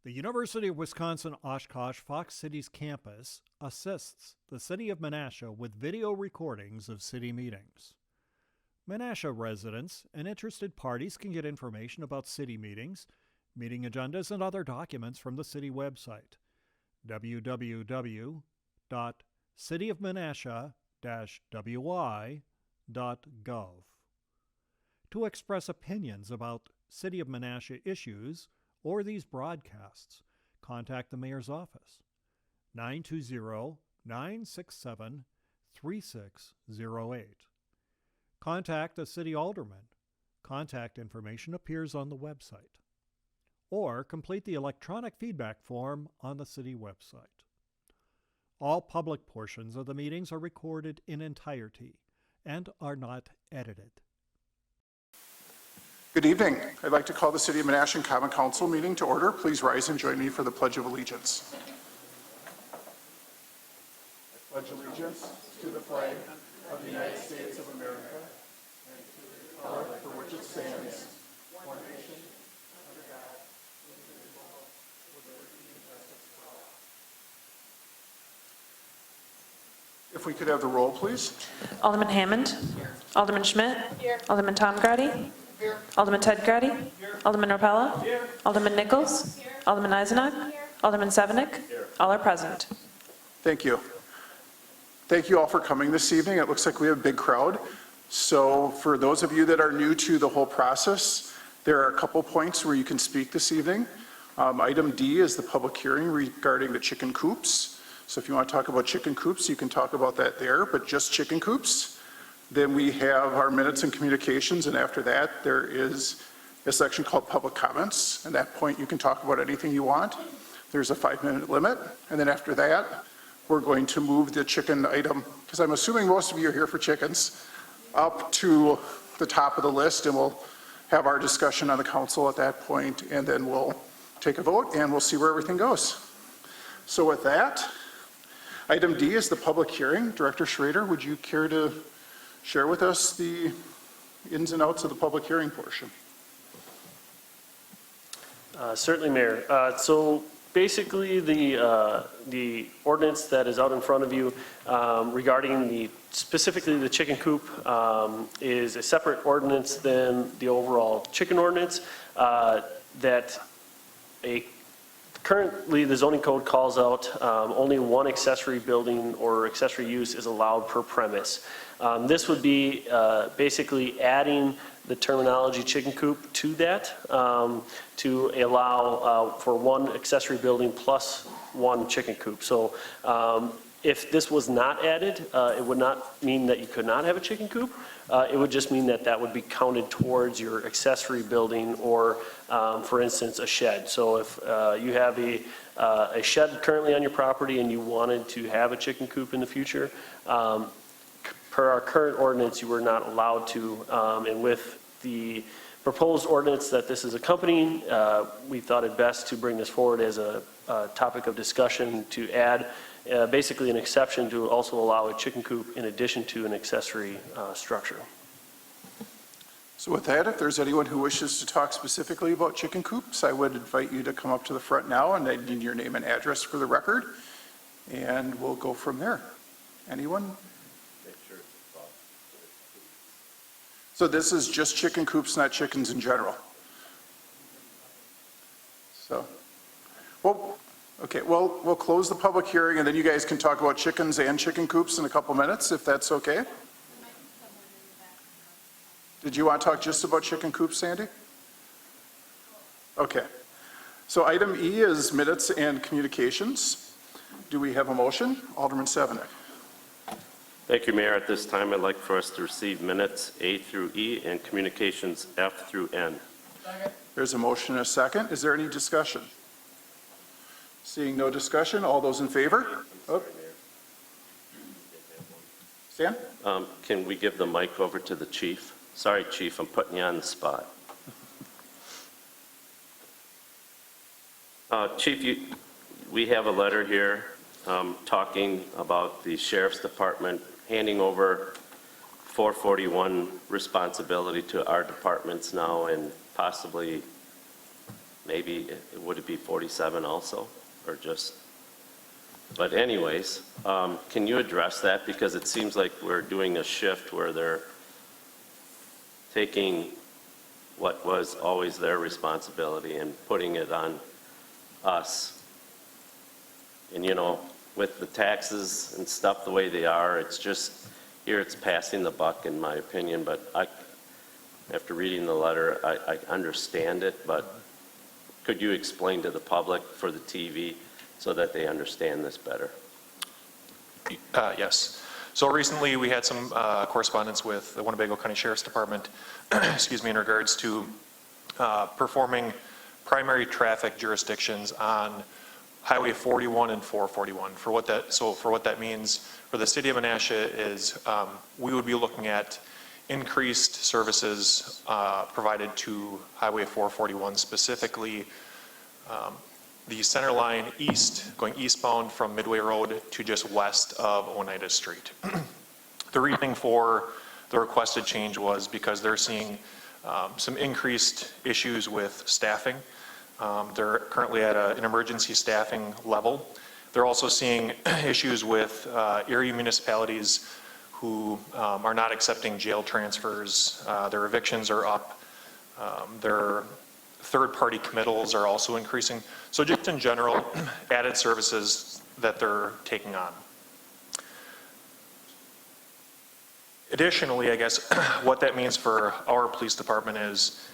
The University of Wisconsin-Oshkosh Fox Cities campus assists the City of Menasha with video recordings of city meetings. Menasha residents and interested parties can get information about city meetings, meeting agendas, and other documents from the city website, www.cityofmenasha-wi.gov. To express opinions about City of Menasha issues or these broadcasts, contact the Mayor's office, 920-967-3608. Contact the City Alderman. Contact information appears on the website. Or complete the electronic feedback form on the City website. All public portions of the meetings are recorded in entirety and are not edited. Good evening. I'd like to call the City of Menasha Common Council meeting to order. Please rise and join me for the Pledge of Allegiance. I pledge allegiance to the flag of the United States of America and to the republic for which it stands, one nation, under God, indivisible, with liberty and justice for all. If we could have the roll, please. Alderman Hammond. Here. Alderman Schmidt. Here. Alderman Tom Grady. Here. Alderman Ted Grady. Here. Alderman Rapella. Here. Alderman Nichols. Here. Alderman Eisenach. Here. Alderman Sevenik. Here. All are present. Thank you. Thank you all for coming this evening. It looks like we have a big crowd. So for those of you that are new to the whole process, there are a couple points where you can speak this evening. Item D is the public hearing regarding the chicken coops. So if you want to talk about chicken coops, you can talk about that there, but just chicken coops. Then we have our minutes and communications, and after that, there is a section called public comments. At that point, you can talk about anything you want. There's a 5-minute limit, and then after that, we're going to move the chicken item, because I'm assuming most of you are here for chickens, up to the top of the list, and we'll have our discussion on the council at that point, and then we'll take a vote, and we'll see where everything goes. So with that, item D is the public hearing. Director Schrader, would you care to share with us the ins and outs of the public hearing portion? Certainly, Mayor. So basically, the ordinance that is out in front of you regarding specifically the chicken coop is a separate ordinance than the overall chicken ordinance currently the zoning code calls out only one accessory building or accessory use is allowed per premise. This would be basically adding the terminology chicken coop to that to allow for one accessory building plus one chicken coop. So if this was not added, it would not mean that you could not have a chicken coop. It would just mean that that would be counted towards your accessory building or, for instance, a shed. So if you have a shed currently on your property and you wanted to have a chicken coop in the future, per our current ordinance, you were not allowed to. And with the proposed ordinance that this is accompanying, we thought it best to bring this forward as a topic of discussion to add basically an exception to also allow a chicken coop in addition to an accessory structure. So with that, if there's anyone who wishes to talk specifically about chicken coops, I would invite you to come up to the front now, and I need your name and address for the record, and we'll go from there. Anyone? So this is just chicken coops, not chickens in general. So, well, okay, well, we'll close the public hearing and then you guys can talk about chickens and chicken coops in a couple minutes, if that's okay. Did you want to talk just about chicken coops, Sandy? Okay. So item E is minutes and communications. Do we have a motion? Alderman Sevenik. Thank you, Mayor. At this time, I'd like for us to receive minutes A through E and communications F through N. There's a motion and a second. Is there any discussion? Seeing no discussion, all those in favor? Oh. Stan? Can we give the mic over to the chief? Sorry, Chief, I'm putting you on the spot. Chief, we have a letter here talking about the Sheriff's Department handing over 441 responsibility to our departments now and possibly maybe, would it be 47 also, or just? But anyways, can you address that? Because it seems like we're doing a shift where they're taking what was always their responsibility and putting it on us. And, you know, with the taxes and stuff the way they are, it's just, here it's passing the buck in my opinion, but after reading the letter, I understand it, but could you explain to the public for the TV so that they understand this better? Yes. So recently we had some correspondence with the Winnebago County Sheriff's Department, excuse me, in regards to performing primary traffic jurisdictions on Highway 41 and 441. For what that means for the city of Menasha is we would be looking at increased services provided to Highway 441, specifically the center line east, going eastbound from Midway Road to just west of Oneida Street. The reasoning for the requested change was because they're seeing some increased issues with staffing. They're currently at an emergency staffing level. They're also seeing issues with area municipalities who are not accepting jail transfers. Their evictions are up. Their third-party committals are also increasing. So just in general, added services that they're taking on. Additionally, I guess, what that means for our police department is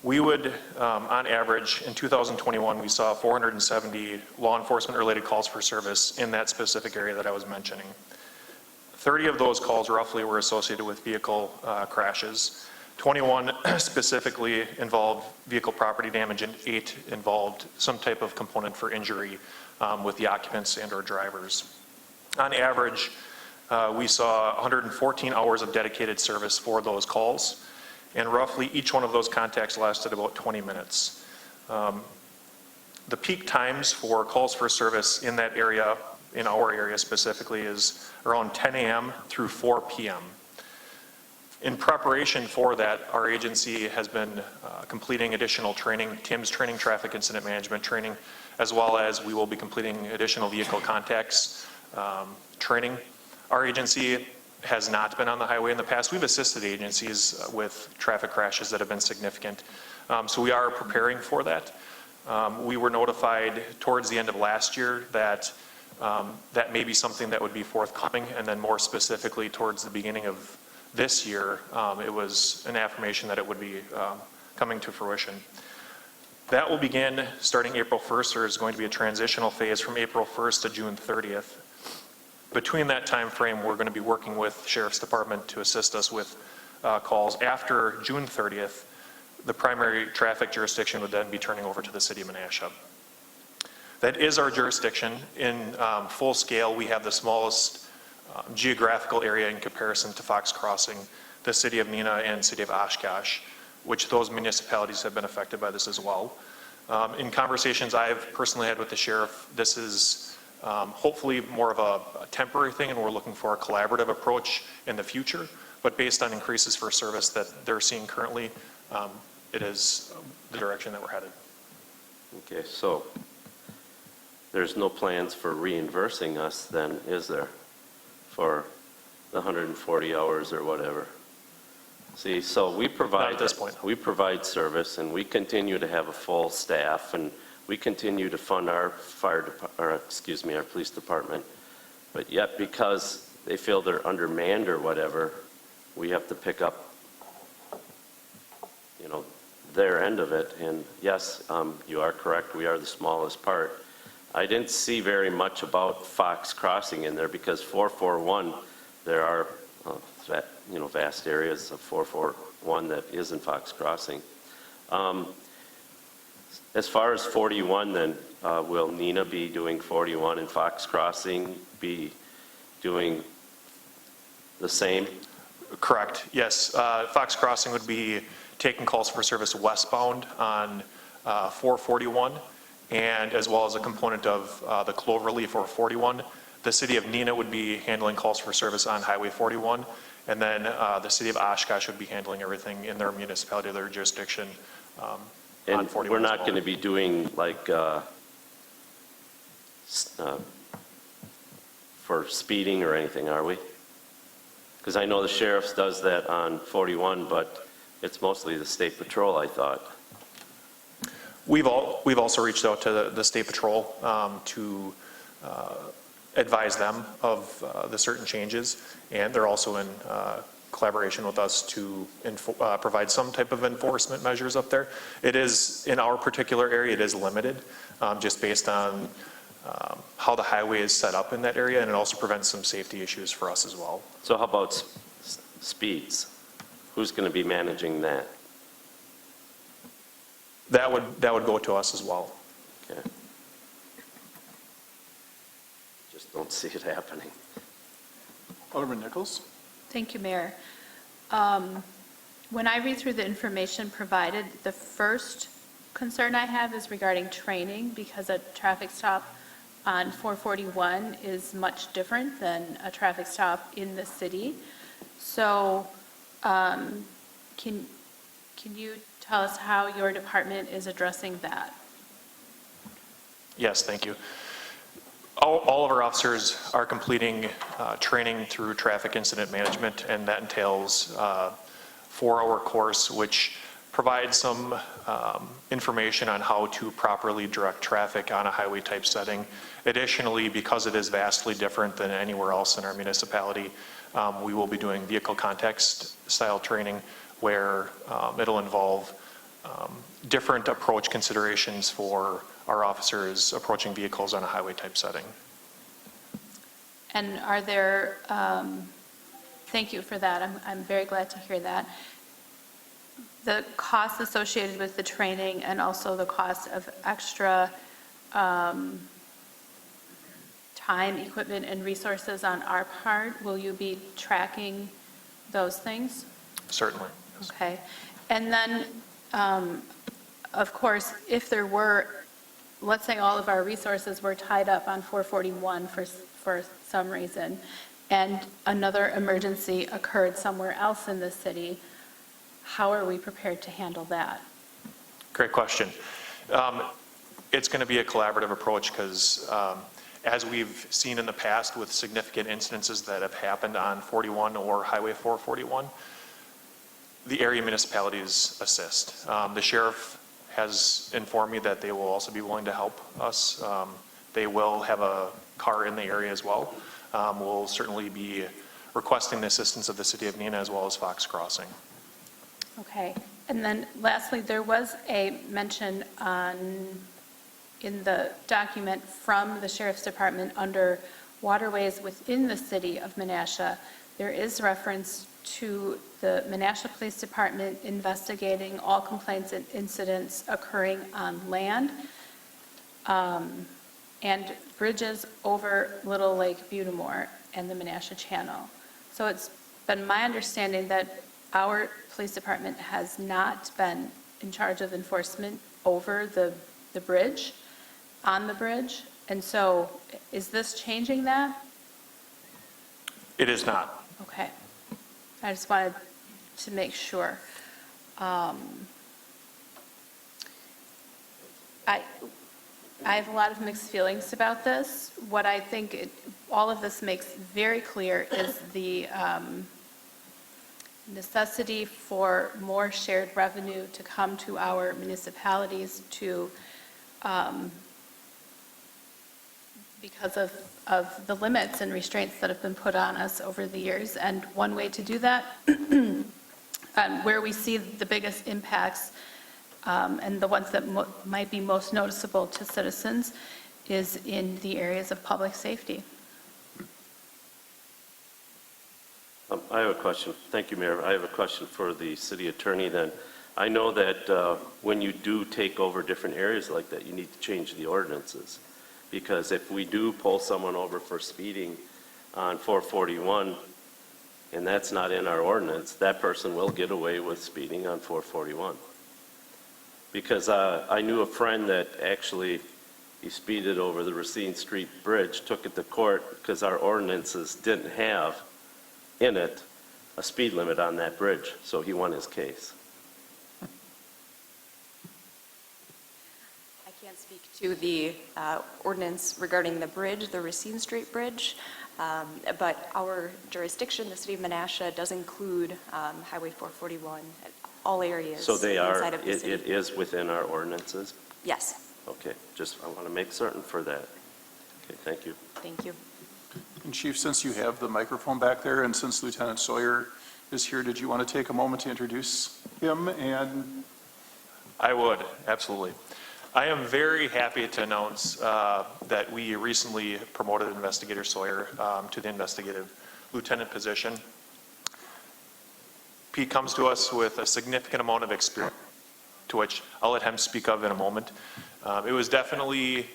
we would, on average, in 2021, we saw 470 law enforcement-related calls for service in that specific area that I was mentioning. 30 of those calls roughly were associated with vehicle crashes. 21 specifically involved vehicle property damage, and 8 involved some type of component for injury with the occupants and or drivers. On average, we saw 114 hours of dedicated service for those calls, and roughly each one of those contacts lasted about 20 minutes. The peak times for calls for service in that area, in our area specifically, is around 10 a.m. through 4 p.m. In preparation for that, our agency has been completing additional training, TIMS training, traffic incident management training, as well as we will be completing additional vehicle contacts training. Our agency has not been on the highway in the past. We've assisted agencies with traffic crashes that have been significant. So we are preparing for that. We were notified towards the end of last year that that may be something that would be forthcoming, and then more specifically towards the beginning of this year, it was an affirmation that it would be coming to fruition. That will begin starting April 1st. There is going to be a transitional phase from April 1st to June 30th. Between that time frame, we're going to be working with Sheriff's Department to assist us with calls. After June 30th, the primary traffic jurisdiction would then be turning over to the city of Menasha. That is our jurisdiction. In full scale, we have the smallest geographical area in comparison to Fox Crossing, the city of Neenah, and city of Oshkosh, which those municipalities have been affected by this as well. In conversations I've personally had with the sheriff, this is hopefully more of a temporary thing, and we're looking for a collaborative approach in the future. But based on increases for service that they're seeing currently, it is the direction that we're headed. Okay, so there's no plans for reimbursing us then, is there? For the 140 hours or whatever. See, so we provide, Not at this point. we provide service, and we continue to have a full staff, and we continue to fund our our police department. But yet, because they feel they're undermanned or whatever, we have to pick up, you know, their end of it. And yes, you are correct. We are the smallest part. I didn't see very much about Fox Crossing in there, because 441, there are vast areas of 441 that isn't Fox Crossing. As far as 41, then, will Neenah be doing 41 and Fox Crossing be doing the same? Correct, yes. Fox Crossing would be taking calls for service westbound on 441, and as well as a component of the Cloverleaf or 41. The city of Neenah would be handling calls for service on Highway 41, and then the city of Oshkosh would be handling everything in their municipality, their jurisdiction, on And 41 we're as not well. going to be doing like, for speeding or anything, are we? Because I know the sheriff's does that on 41, but it's mostly the state patrol, I thought. We've also reached out to the State Patrol to advise them of the certain changes, and they're also in collaboration with us to provide some type of enforcement measures up there. It is, in our particular area, it is limited, just based on how the highway is set up in that area, and it also prevents some safety issues for us as well. So how about speeds? Who's going to be managing that? That would go to us as well. Okay. Just don't see it happening. Alderman Nichols? Thank you, Mayor. When I read through the information provided, the first concern I have is regarding training, because a traffic stop on 441 is much different than a traffic stop in the city. So can you tell us how your department is addressing that? Yes, thank you. All of our officers are completing training through traffic incident management, and that entails a 4-hour course which provides some information on how to properly direct traffic on a highway type setting. Additionally, because it is vastly different than anywhere else in our municipality, we will be doing vehicle context style training where it'll involve different approach considerations for our officers approaching vehicles on a highway type setting. And are there, thank you for that, I'm very glad to hear that. The costs associated with the training and also the cost of extra time, equipment, and resources on our part, will you be tracking those things? Certainly. Okay. And then, of course, if there were, let's say all of our resources were tied up on 441 for some reason, and another emergency occurred somewhere else in the city, how are we prepared to handle that? Great question. It's going to be a collaborative approach because as we've seen in the past with significant incidences that have happened on 41 or Highway 441, the area municipalities assist. The sheriff has informed me that they will also be willing to help us. They will have a car in the area as well. We'll certainly be requesting the assistance of the city of Neenah as well as Fox Crossing. Okay. And then lastly, there was a mention in the document from the Sheriff's Department under waterways within the city of Menasha. There is reference to the Menasha Police Department investigating all complaints and incidents occurring on land and bridges over Little Lake Butamore and the Menasha Channel. So it's been my understanding that our police department has not been in charge of enforcement over the bridge, on the bridge. And so is this changing that? It is not. Okay. I just wanted to make sure. I have a lot of mixed feelings about this. What I think all of this makes very clear is the necessity for more shared revenue to come to our municipalities to, because of the limits and restraints that have been put on us over the years. And one way to do that, where we see the biggest impacts and the ones that might be most noticeable to citizens, is in the areas of public safety. I have a question. Thank you, Mayor. I have a question for the city attorney then. I know that when you do take over different areas like that, you need to change the ordinances. Because if we do pull someone over for speeding on 441, and that's not in our ordinance, that person will get away with speeding on 441. Because I knew a friend that actually, he speeded over the Racine Street Bridge, took it to court because our ordinances didn't have in it a speed limit on that bridge, so he won his case. speak to the ordinance regarding the bridge, the Racine Street Bridge. But our jurisdiction, the city of Menasha, does include Highway 441, all areas So they are, inside of the it city. is within our ordinances? Yes, Okay, just, I want to make certain for that. Okay, thank you. thank you. And Chief, since you have the microphone back there, and since Lieutenant Sawyer is here, did you want to take a moment to introduce him? And I would, absolutely. I am very happy to announce that we recently promoted Investigator Sawyer to the investigative lieutenant position. Pete comes to us with a significant amount of experience, to which I'll let him speak of in a moment. It was definitely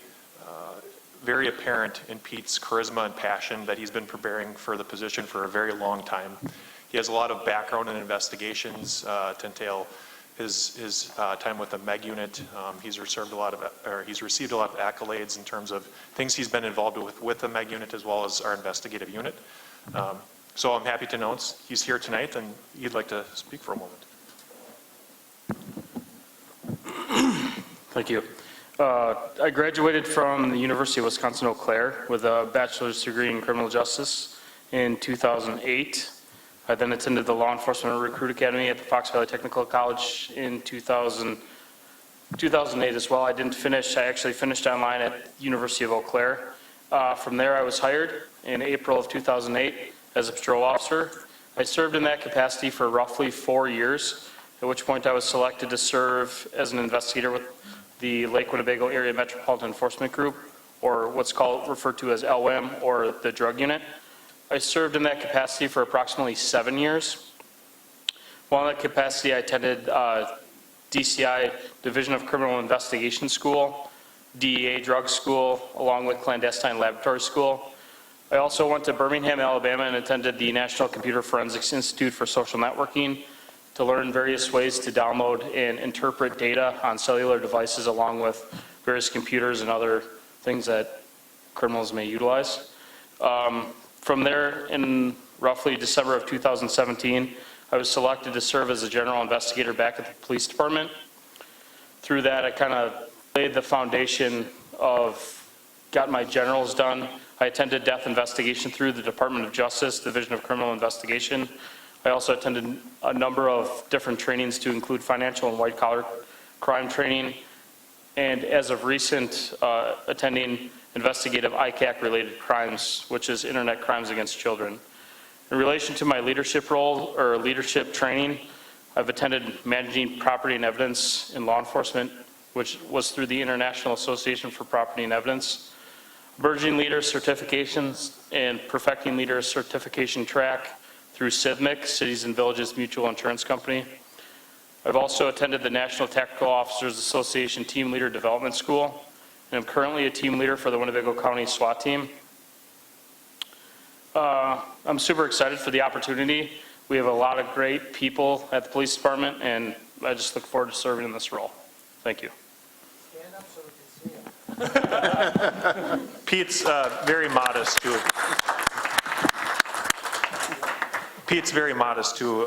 very apparent in Pete's charisma and passion that he's been preparing for the position for a very long time. He has a lot of background in investigations to entail his time with the MEG unit. He's received a lot of accolades in terms of things he's been involved with the MEG unit as well as our investigative unit. So I'm happy to announce he's here tonight and he'd like to speak for a moment. Thank you. I graduated from the University of Wisconsin-Eau Claire with a bachelor's degree in criminal justice in 2008. I then attended the Law Enforcement Recruit Academy at the Fox Valley Technical College in 2008 as well. I didn't finish, I actually finished online at University of Eau Claire. From there, I was hired in April of 2008 as a patrol officer. I served in that capacity for roughly 4 years, at which point I was selected to serve as an investigator with the Lake Winnebago Area Metropolitan Enforcement Group, or what's referred to as LWAM, or the drug unit. I served in that capacity for approximately 7 years. While in that capacity, I attended DCI, Division of Criminal Investigation School, DEA Drug School, along with Clandestine Laboratory School. I also went to Birmingham, Alabama, and attended the National Computer Forensics Institute for Social Networking to learn various ways to download and interpret data on cellular devices, along with various computers and other things that criminals may utilize. From there, in roughly December of 2017, I was selected to serve as a general investigator back at the police department. Through that, I kind of laid the foundation of, got my generals done. I attended death investigation through the Department of Justice, Division of Criminal Investigation. I also attended a number of different trainings to include financial and white-collar crime training, and as of recent, attending investigative ICAC-related crimes, which is Internet Crimes Against Children. In relation to my leadership role or leadership training, I've attended Managing Property and Evidence in Law Enforcement, which was through the International Association for Property and Evidence, Emerging Leader Certifications, and Perfecting Leader Certification Track through CIVMIC, Cities and Villages Mutual Insurance Company. I've also attended the National Tactical Officers Association Team Leader Development School, and I'm currently a team leader for the Winnebago County SWAT team. I'm super excited for the opportunity. We have a lot of great people at the police department, and I just look forward to serving in this role. Thank you. Stand up so we can see him. Pete's very modest too. Pete's very modest too.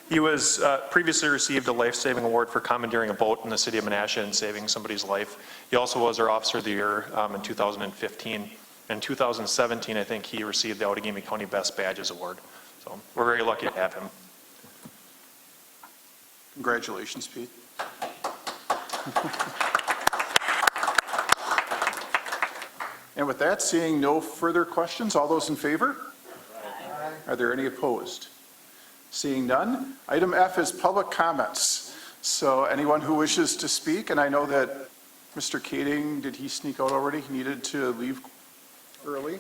He was previously received a life-saving award for commandeering a boat in the city of Menasha and saving somebody's life. He also was our Officer of the Year in 2015. In 2017, I think he received the Outagamie County Best Badges Award. So we're very lucky to have him. congratulations, Pete. And with that, seeing no further questions, all those in favor? Are there any opposed? Seeing none, item F is public comments. So anyone who wishes to speak, and I know that Mr. Kading, did he sneak out already? He needed to leave early.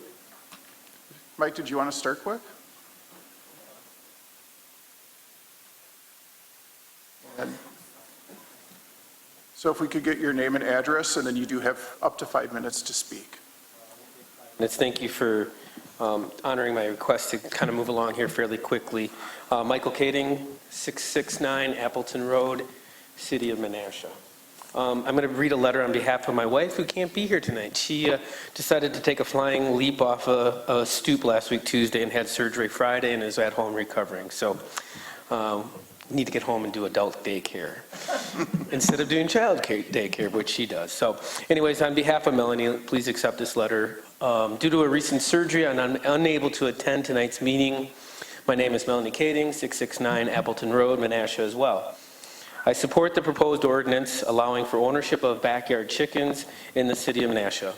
Mike, did you want to start quick? And so if we could get your name and address, and then you do have up to 5 minutes to speak. Thank you for honoring my request to kind of move along here fairly quickly. Michael Kading, 669 Appleton Road, City of Menasha. I'm going to read a letter on behalf of my wife who can't be here tonight. She decided to take a flying leap off a stoop last week Tuesday and had surgery Friday and is at home recovering. So need to get home and do adult daycare instead of doing child daycare, which she does. So anyways, on behalf of Melanie, please accept this letter. Due to a recent surgery, I'm unable to attend tonight's meeting. My name is Melanie Kading, 669 Appleton Road, Menasha as well. I support the proposed ordinance allowing for ownership of backyard chickens in the city of Menasha.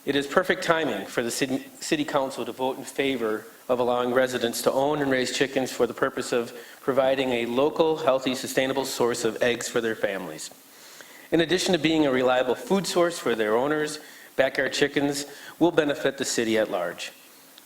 It is perfect timing for the city council to vote in favor of allowing residents to own and raise chickens for the purpose of providing a local, healthy, sustainable source of eggs for their families. In addition to being a reliable food source for their owners, backyard chickens will benefit the city at large.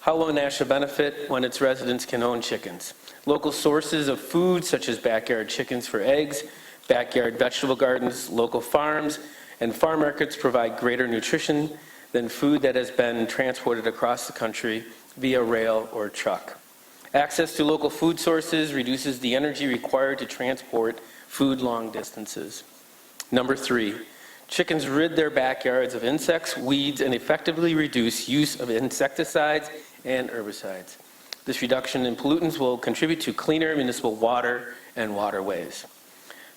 How will Menasha benefit when its residents can own chickens? Local sources of food such as backyard chickens for eggs, backyard vegetable gardens, local farms, and farm markets provide greater nutrition than food that has been transported across the country via rail or truck. Access to local food sources reduces the energy required to transport food long distances. Number 3, chickens rid their backyards of insects, weeds, and effectively reduce use of insecticides and herbicides. This reduction in pollutants will contribute to cleaner municipal water and waterways.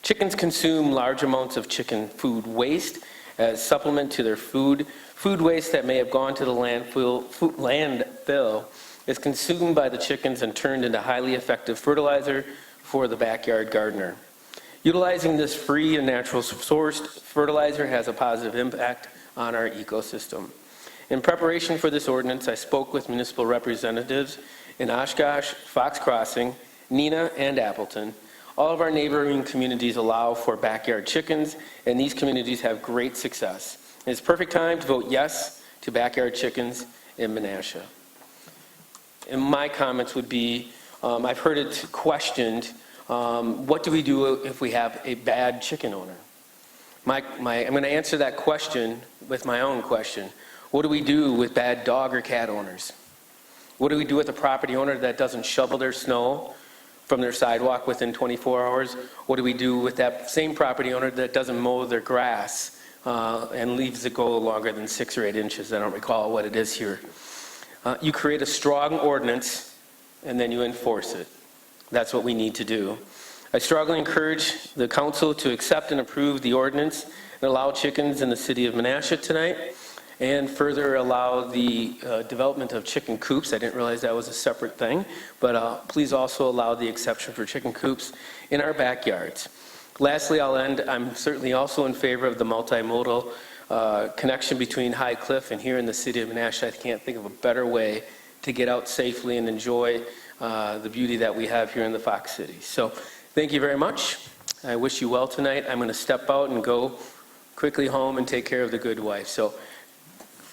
Chickens consume large amounts of chicken food waste as supplement to their food. Food waste that may have gone to the landfill is consumed by the chickens and turned into highly effective fertilizer for the backyard gardener. Utilizing this free and natural sourced fertilizer has a positive impact on our ecosystem. In preparation for this ordinance, I spoke with municipal representatives in Oshkosh, Fox Crossing, Neenah, and Appleton. All of our neighboring communities allow for backyard chickens, and these communities have great success. It's perfect time to vote yes to backyard chickens in Menasha. And my comments would be, I've heard it questioned, what do we do if we have a bad chicken owner? I'm going to answer that question with my own question. What do we do with bad dog or cat owners? What do we do with a property owner that doesn't shovel their snow from their sidewalk within 24 hours? What do we do with that same property owner that doesn't mow their grass and leaves it go longer than 6 or 8 inches? I don't recall what it is here. You create a strong ordinance and then you enforce it. That's what we need to do. I strongly encourage the council to accept and approve the ordinance and allow chickens in the city of Menasha tonight, and further allow the development of chicken coops. I didn't realize that was a separate thing, but please also allow the exception for chicken coops in our backyards. Lastly, I'll end. I'm certainly also in favor of the multimodal connection between High Cliff and here in the city of Menasha. I can't think of a better way to get out safely and enjoy the beauty that we have here in the Fox City. So thank you very much. I wish you well tonight. I'm going to step out and go quickly home and take care of the good wife. So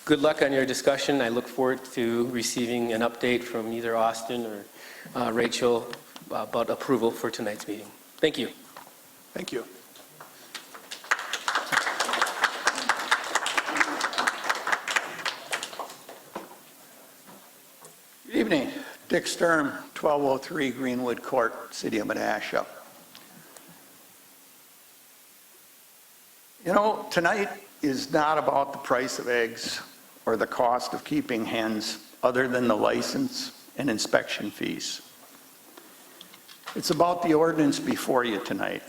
good luck on your discussion. I look forward to receiving an update from either Austin or Rachel about approval for tonight's meeting. Thank you. Thank you. Good evening. Dick Sturm, 1203 Greenwood Court, City of Menasha. You know, tonight is not about the price of eggs or the cost of keeping hens other than the license and inspection fees. It's about the ordinance before you tonight.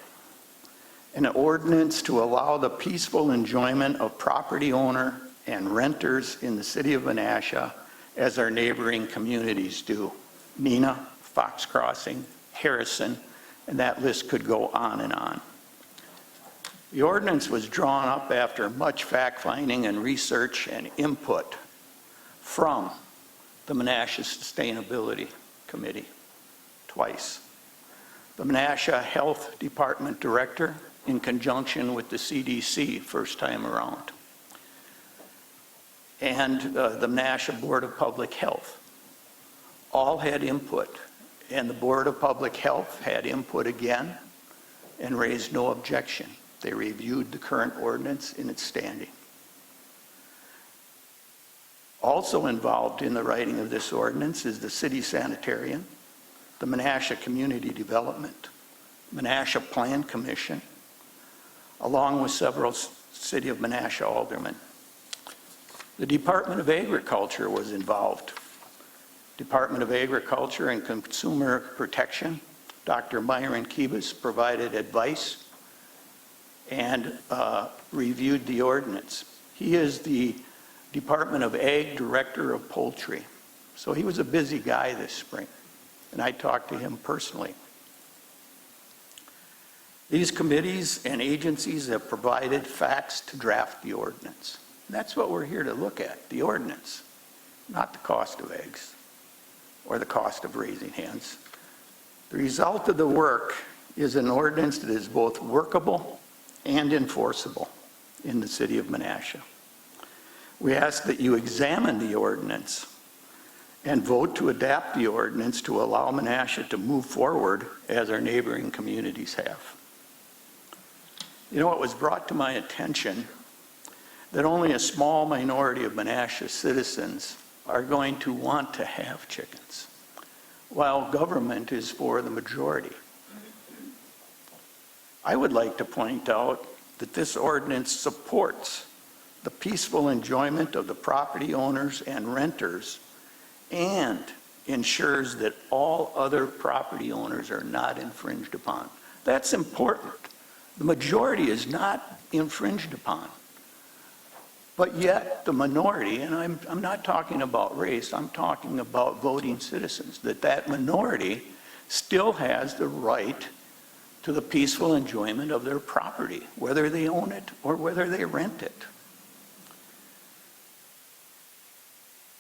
An ordinance to allow the peaceful enjoyment of property owner and renters in the city of Menasha as our neighboring communities do. Neenah, Fox Crossing, Harrison, and that list could go on and on. The ordinance was drawn up after much fact-finding and research and input from the Menasha Sustainability Committee, twice. The Menasha Health Department Director in conjunction with the CDC first time around. And the Menasha Board of Public Health. All had input, and the Board of Public Health had input again and raised no objection. They reviewed the current ordinance in its standing. Also involved in the writing of this ordinance is the City Sanitarian, the Menasha Community Development, Menasha Plan Commission, along with several City of Menasha aldermen. The Department of Agriculture was involved. Department of Agriculture and Consumer Protection Dr. Myron Kibis provided advice and reviewed the ordinance. He is the Department of Ag Director of Poultry. So he was a busy guy this spring, and I talked to him personally. These committees and agencies have provided facts to draft the ordinance. That's what we're here to look at, the ordinance, not the cost of eggs or the cost of raising hens. The result of the work is an ordinance that is both workable and enforceable in the city of Menasha. We ask that you examine the ordinance and vote to adapt the ordinance to allow Menasha to move forward as our neighboring communities have. You know, it was brought to my attention that only a small minority of Menasha citizens are going to want to have chickens, while government is for the majority. I would like to point out that this ordinance supports the peaceful enjoyment of the property owners and renters and ensures that all other property owners are not infringed upon. That's important. The majority is not infringed upon. But yet the minority, and I'm not talking about race, I'm talking about voting citizens, that minority still has the right to the peaceful enjoyment of their property, whether they own it or whether they rent it.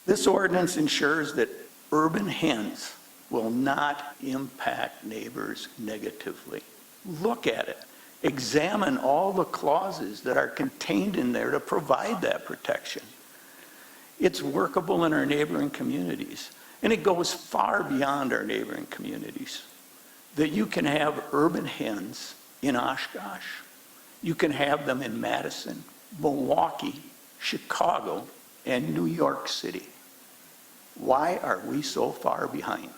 This ordinance ensures that urban hens will not impact neighbors negatively. Look at it. Examine all the clauses that are contained in there to provide that protection. It's workable in our neighboring communities, and it goes far beyond our neighboring communities. That you can have urban hens in Oshkosh, you can have them in Madison, Milwaukee, Chicago, and New York City. Why are we so far behind?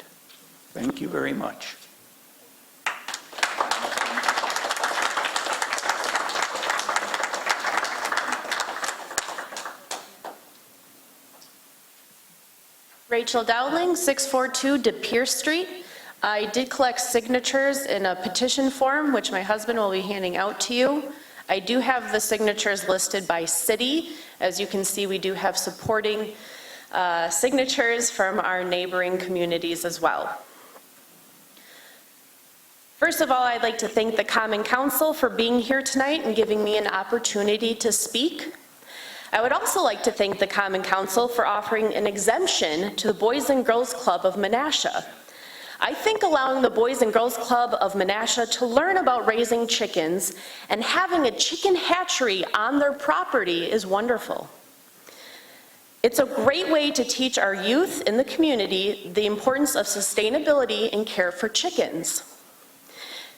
Thank you very much. Rachel Dowling, 642 De Pierce Street. I did collect signatures in a petition form, which my husband will be handing out to you. I do have the signatures listed by city. As you can see, we do have supporting signatures from our neighboring communities as well. First of all, I'd like to thank the Common Council for being here tonight and giving me an opportunity to speak. I would also like to thank the Common Council for offering an exemption to the Boys and Girls Club of Menasha. I think allowing the Boys and Girls Club of Menasha to learn about raising chickens and having a chicken hatchery on their property is wonderful. It's a great way to teach our youth in the community the importance of sustainability and care for chickens.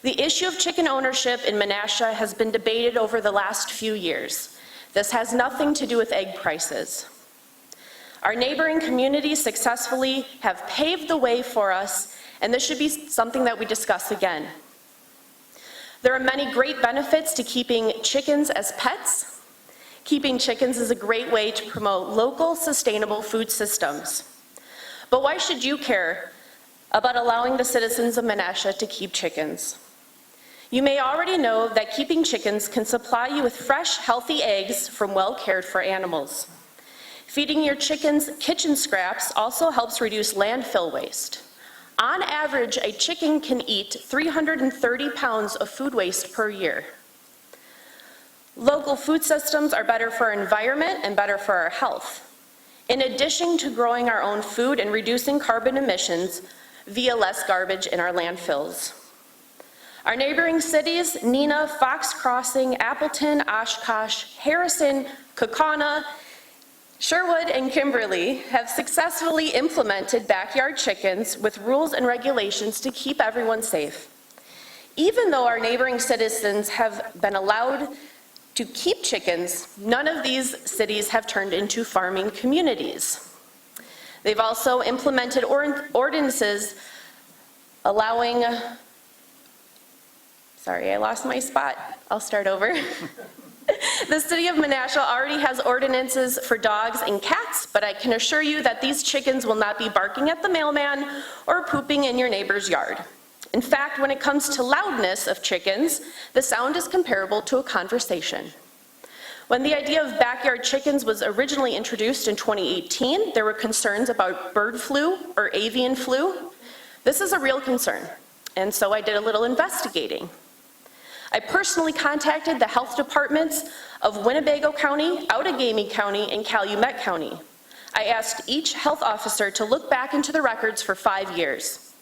The issue of chicken ownership in Menasha has been debated over the last few years. This has nothing to do with egg prices. Our neighboring communities successfully have paved the way for us, and this should be something that we discuss again. There are many great benefits to keeping chickens as pets. Keeping chickens is a great way to promote local, sustainable food systems. But why should you care about allowing the citizens of Menasha to keep chickens? You may already know that keeping chickens can supply you with fresh, healthy eggs from well-cared-for animals. Feeding your chickens kitchen scraps also helps reduce landfill waste. On average, a chicken can eat 330 pounds of food waste per year. Local food systems are better for our environment and better for our health. In addition to growing our own food and reducing carbon emissions via less garbage in our landfills. Our neighboring cities, Neenah, Fox Crossing, Appleton, Oshkosh, Harrison, Kaukauna, Sherwood, and Kimberly have successfully implemented backyard chickens with rules and regulations to keep everyone safe. Even though our neighboring citizens have been allowed to keep chickens, none of these cities have turned into farming communities. They've also implemented ordinances allowing, sorry, I lost my spot. I'll start over. The city of Menasha already has ordinances for dogs and cats, but I can assure you that these chickens will not be barking at the mailman or pooping in your neighbor's yard. In fact, when it comes to loudness of chickens, the sound is comparable to a conversation. When the idea of backyard chickens was originally introduced in 2018, there were concerns about bird flu or avian flu. This is a real concern, and so I did a little investigating. I personally contacted the health departments of Winnebago County, Outagamie County, and Calumet County. I asked each health officer to look back into the records for 5 years.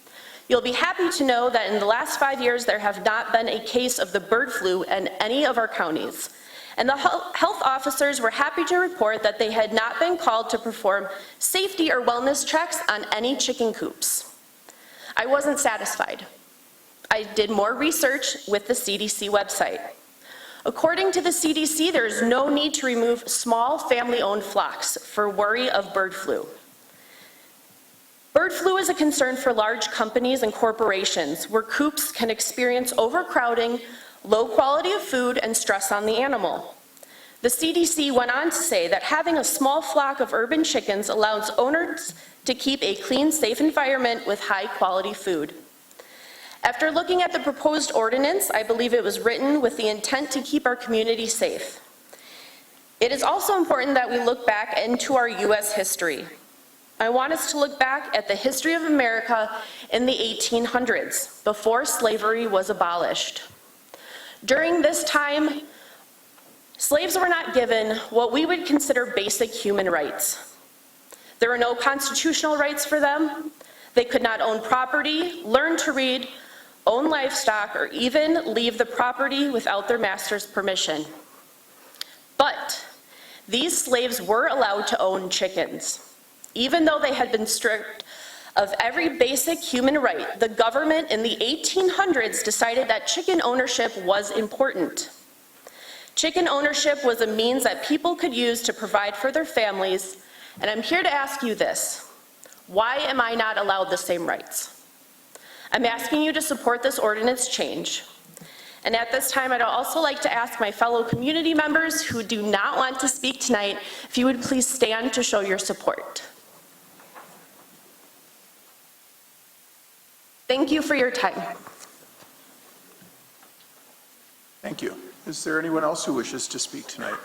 You'll be happy to know that in the last 5 years, there have not been a case of the bird flu in any of our counties. And the health officers were happy to report that they had not been called to perform safety or wellness checks on any chicken coops. I wasn't satisfied. I did more research with the CDC website. According to the CDC, there is no need to remove small family-owned flocks for worry of bird flu. Bird flu is a concern for large companies and corporations where coops can experience overcrowding, low quality of food, and stress on the animal. The CDC went on to say that having a small flock of urban chickens allows owners to keep a clean, safe environment with high-quality food. After looking at the proposed ordinance, I believe it was written with the intent to keep our community safe. It is also important that we look back into our U.S. history. I want us to look back at the history of America in the 1800s, before slavery was abolished. During this time, slaves were not given what we would consider basic human rights. There were no constitutional rights for them. They could not own property, learn to read, own livestock, or even leave the property without their master's permission. But these slaves were allowed to own chickens. Even though they had been stripped of every basic human right, the government in the 1800s decided that chicken ownership was important. Chicken ownership was a means that people could use to provide for their families, and I'm here to ask you this: why am I not allowed the same rights? I'm asking you to support this ordinance change. And at this time, I'd also like to ask my fellow community members who do not want to speak tonight, if you would please stand to show your support. Thank you for your time. Thank you. Is there anyone else who wishes to speak tonight?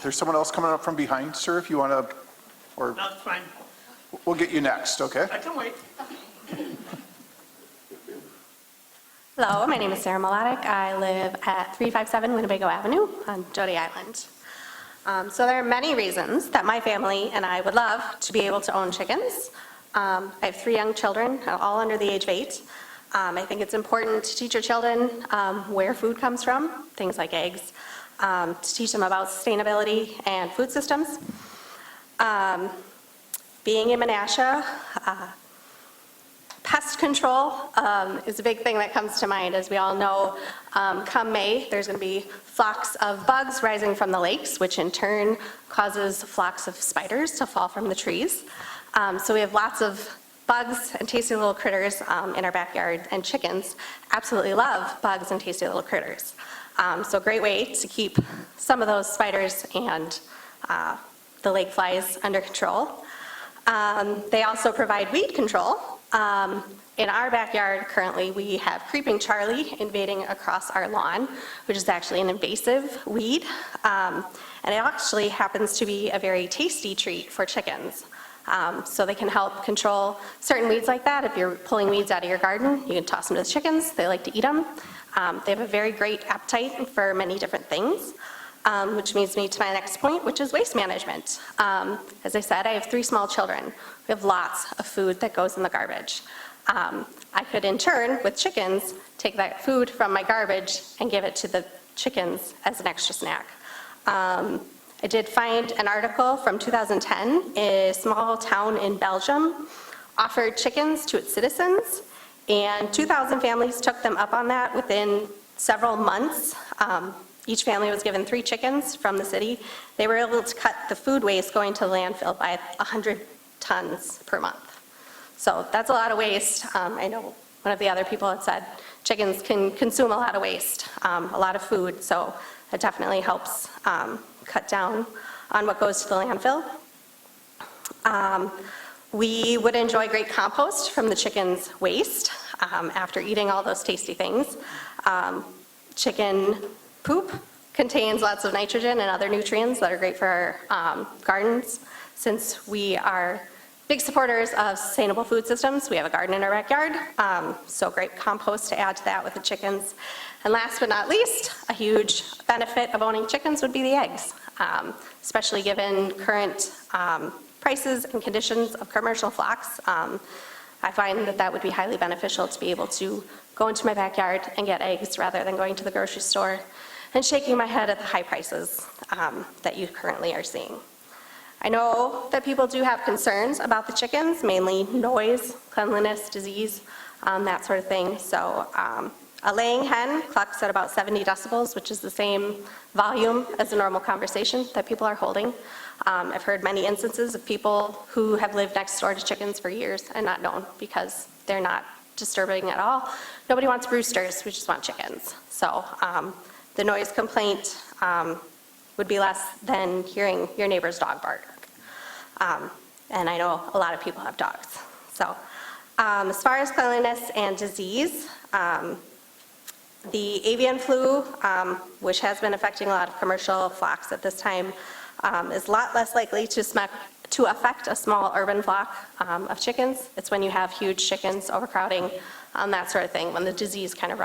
There's someone else coming up from behind, sir, if you want to, or That's fine. we'll get you next, okay? I can wait. Hello, my name is Sarah Melodic. I live at 357 Winnebago Avenue on Jody Island. So there are many reasons that my family and I would love to be able to own chickens. I have 3 young children, all under the age of 8. I think it's important to teach your children where food comes from, things like eggs, to teach them about sustainability and food systems. Being in Menasha, pest control is a big thing that comes to mind. As we all know, come May, there's going to be flocks of bugs rising from the lakes, which in turn causes flocks of spiders to fall from the trees. So we have lots of bugs and tasty little critters in our backyard, and chickens absolutely love bugs and tasty little critters. So a great way to keep some of those spiders and the lake flies under control. They also provide weed control. In our backyard currently, we have Creeping Charlie invading across our lawn, which is actually an invasive weed. And it actually happens to be a very tasty treat for chickens. So they can help control certain weeds like that. If you're pulling weeds out of your garden, you can toss them to the chickens. They like to eat them. They have a very great appetite for many different things, which leads me to my next point, which is waste management. As I said, I have 3 small children. We have lots of food that goes in the garbage. I could, in turn, with chickens, take that food from my garbage and give it to the chickens as an extra snack. I did find an article from 2010. A small town in Belgium offered chickens to its citizens, and 2,000 families took them up on that within several months. Each family was given 3 chickens from the city. They were able to cut the food waste going to the landfill by 100 tons per month. So that's a lot of waste. I know one of the other people had said chickens can consume a lot of waste, a lot of food, so it definitely helps cut down on what goes to the landfill. We would enjoy great compost from the chicken's waste after eating all those tasty things. Chicken poop contains lots of nitrogen and other nutrients that are great for our gardens. Since we are big supporters of sustainable food systems, we have a garden in our backyard, so great compost to add to that with the chickens. And last but not least, a huge benefit of owning chickens would be the eggs, especially given current prices and conditions of commercial flocks. I find that that would be highly beneficial to be able to go into my backyard and get eggs rather than going to the grocery store and shaking my head at the high prices that you currently are seeing. I know that people do have concerns about the chickens, mainly noise, cleanliness, disease, that sort of thing. So a laying hen clucks at about 70 decibels, which is the same volume as a normal conversation that people are holding. I've heard many instances of people who have lived next door to chickens for years and not known because they're not disturbing at all. Nobody wants roosters, we just want chickens. So the noise complaint would be less than hearing your neighbor's dog bark. And I know a lot of people have dogs. So as far as cleanliness and disease, the avian flu, which has been affecting a lot of commercial flocks at this time, is a lot less likely to affect a small urban flock of chickens. It's when you have huge chickens, overcrowding, that sort of thing, when the disease kind of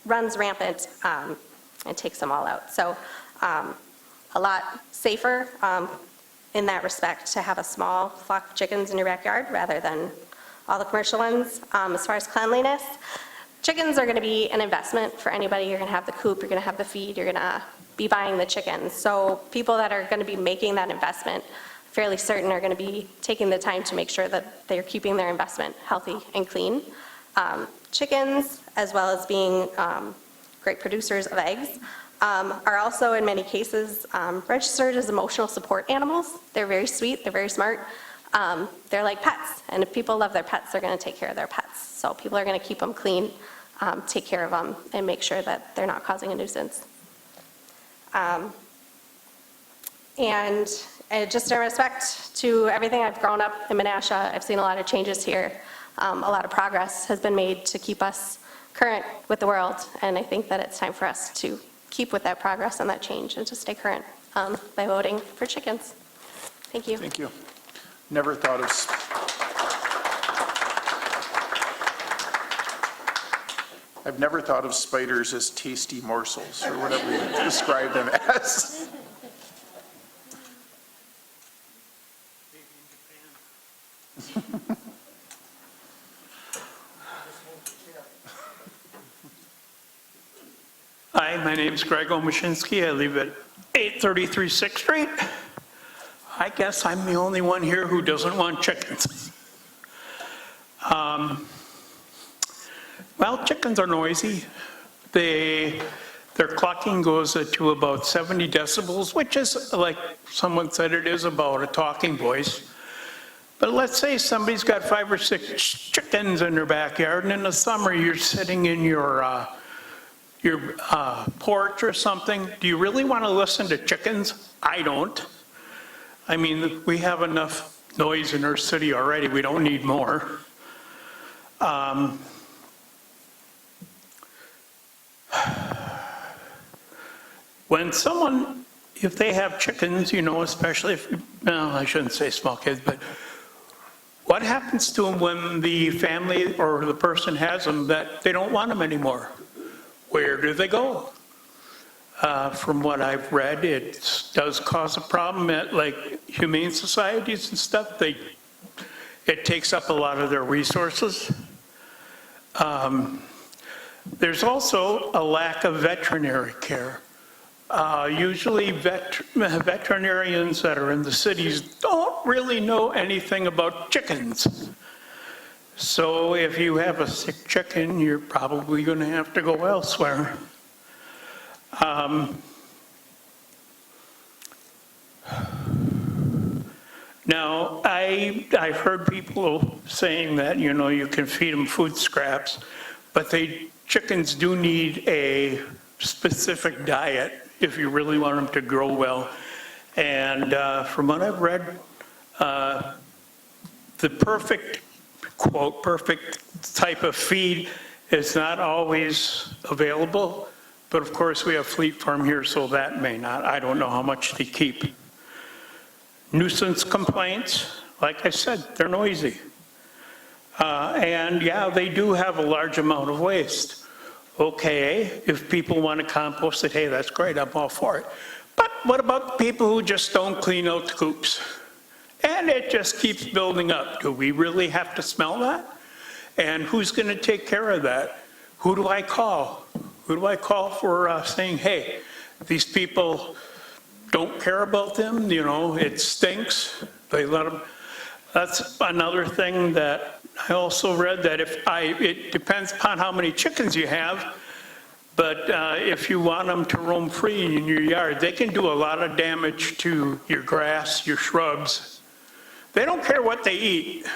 runs rampant and takes them all out. So a lot safer in that respect to have a small flock of chickens in your backyard rather than all the commercial ones. As far as cleanliness, chickens are going to be an investment for anybody. You're going to have the coop, you're going to have the feed, you're going to be buying the chickens. So people that are going to be making that investment, fairly certain are going to be taking the time to make sure that they're keeping their investment healthy and clean. Chickens, as well as being great producers of eggs, are also in many cases registered as emotional support animals. They're very sweet, they're very smart. They're like pets, and if people love their pets, they're going to take care of their pets. So people are going to keep them clean, take care of them, and make sure that they're not causing a nuisance. And just in respect to everything, I've grown up in Menasha, I've seen a lot of changes here. A lot of progress has been made to keep us current with the world, and I think that it's time for us to keep with that progress and that change and to stay current by voting for chickens. Thank you. Thank you. Never thought of... I've never thought of spiders as tasty morsels or whatever you describe them as. Hi, my name's Greg Omashinsky. I live at 833 6th Street. I guess I'm the only one here who doesn't want chickens. Well, chickens are noisy. Their clucking goes to about 70 decibels, which is, like someone said, it is about a talking voice. But let's say somebody's got 5 or 6 chickens in their backyard, and in the summer you're sitting in your porch or something. Do you really want to listen to chickens? I don't. I mean, we have enough noise in our city already. We don't need more. When someone, if they have chickens, you know, especially if, no, I shouldn't say small kids, but what happens to them when the family or the person has them that they don't want them anymore? Where do they go? From what I've read, it does cause a problem at like humane societies and stuff. It takes up a lot of their resources. There's also a lack of veterinary care. Usually veterinarians that are in the cities don't really know anything about chickens. So if you have a sick chicken, you're probably going to have to go elsewhere. Now, I've heard people saying that, you know, you can feed them food scraps, but chickens do need a specific diet if you really want them to grow well. And from what I've read, the perfect, quote, perfect type of feed is not always available. But of course, we have Fleet Farm here, so that may not. I don't know how much they keep. Nuisance complaints, like I said, they're noisy. And yeah, they do have a large amount of waste. Okay, if people want to compost it, hey, that's great, I'm all for it. But what about the people who just don't clean out the coops? And it just keeps building up. Do we really have to smell that? And who's going to take care of that? Who do I call? Who do I call for saying, hey, these people don't care about them, you know, it stinks, they let them. That's another thing that I also read, that it depends upon how many chickens you have, but if you want them to roam free in your yard, they can do a lot of damage to your grass, your shrubs. They don't care what they eat.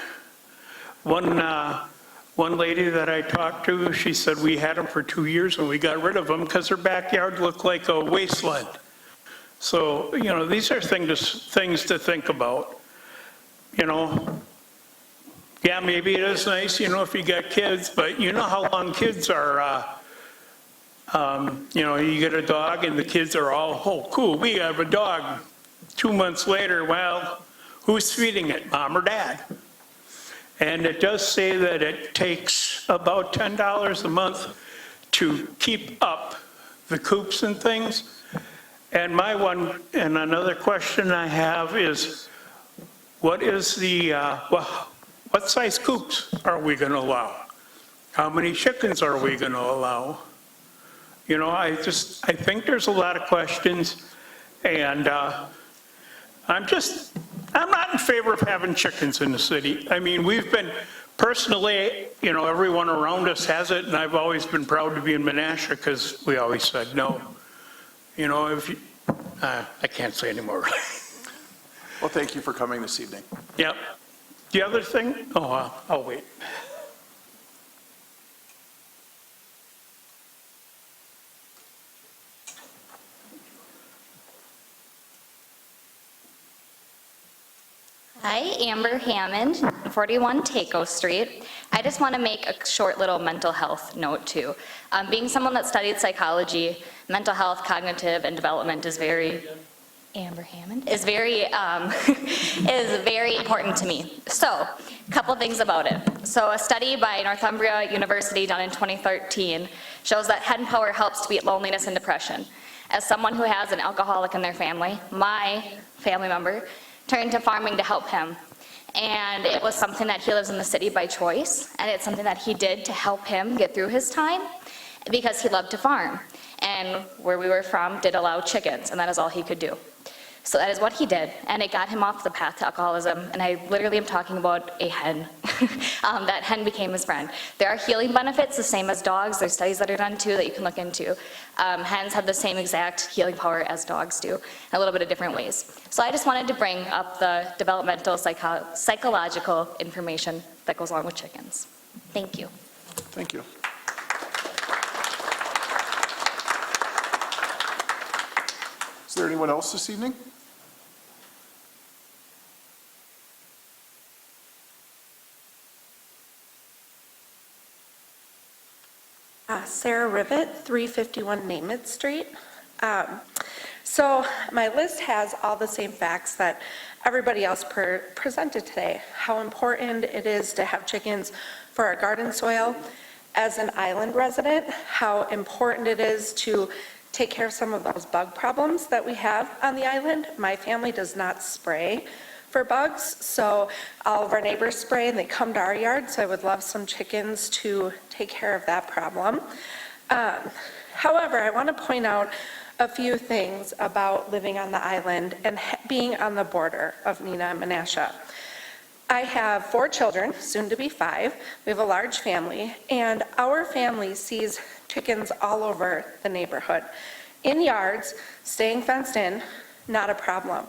One lady that I talked to, she said we had them for 2 years and we got rid of them because her backyard looked like a wasteland. So, you know, these are things to think about. You know, yeah, maybe it is nice, you know, if you got kids, but you know how long kids are, you know, you get a dog and the kids are all, oh, cool, we have a dog. 2 months later, well, who's feeding it, mom or dad? And it does say that it takes about $10 a month to keep up the coops and things. And another question I have is, what is the, what size coops are we going to allow? How many chickens are we going to allow? You know, I think there's a lot of questions, and I'm not in favor of having chickens in the city. I mean, we've been, personally, you know, everyone around us has it, and I've always been proud to be in Menasha because we always said no. You know, if you, I can't say anymore. Well, thank you for coming this evening. Yep. The other thing, I'll wait. Hi, Amber Hammond, 41 Taco Street. I just want to make a short little mental health note too. Being someone that studied psychology, mental health, cognitive, and development is very, Amber Hammond, is very important to me. So, a couple things about it. So a study by Northumbria University done in 2013 shows that hen power helps to beat loneliness and depression. As someone who has an alcoholic in their family, my family member turned to farming to help him. And it was something that he lives in the city by choice, and it's something that he did to help him get through his time because he loved to farm. And where we were from did allow chickens, and that is all he could do. So that is what he did, and it got him off the path to alcoholism, and I literally am talking about a hen. That hen became his friend. There are healing benefits, the same as dogs. There's studies that are done too that you can look into. Hens have the same exact healing power as dogs do, in a little bit of different ways. So I just wanted to bring up the developmental psychological information that goes along with chickens. Thank you. Thank you. Is there anyone else this evening? Sarah Rivet, 351 Namath Street. So my list has all the same facts that everybody else presented today. How important it is to have chickens for our garden soil. As an island resident, how important it is to take care of some of those bug problems that we have on the island. My family does not spray for bugs, so all of our neighbors spray and they come to our yard, so I would love some chickens to take care of that problem. However, I want to point out a few things about living on the island and being on the border of Neenah and Menasha. I have 4 children, soon to be 5. We have a large family, and our family sees chickens all over the neighborhood. In yards, staying fenced in, not a problem.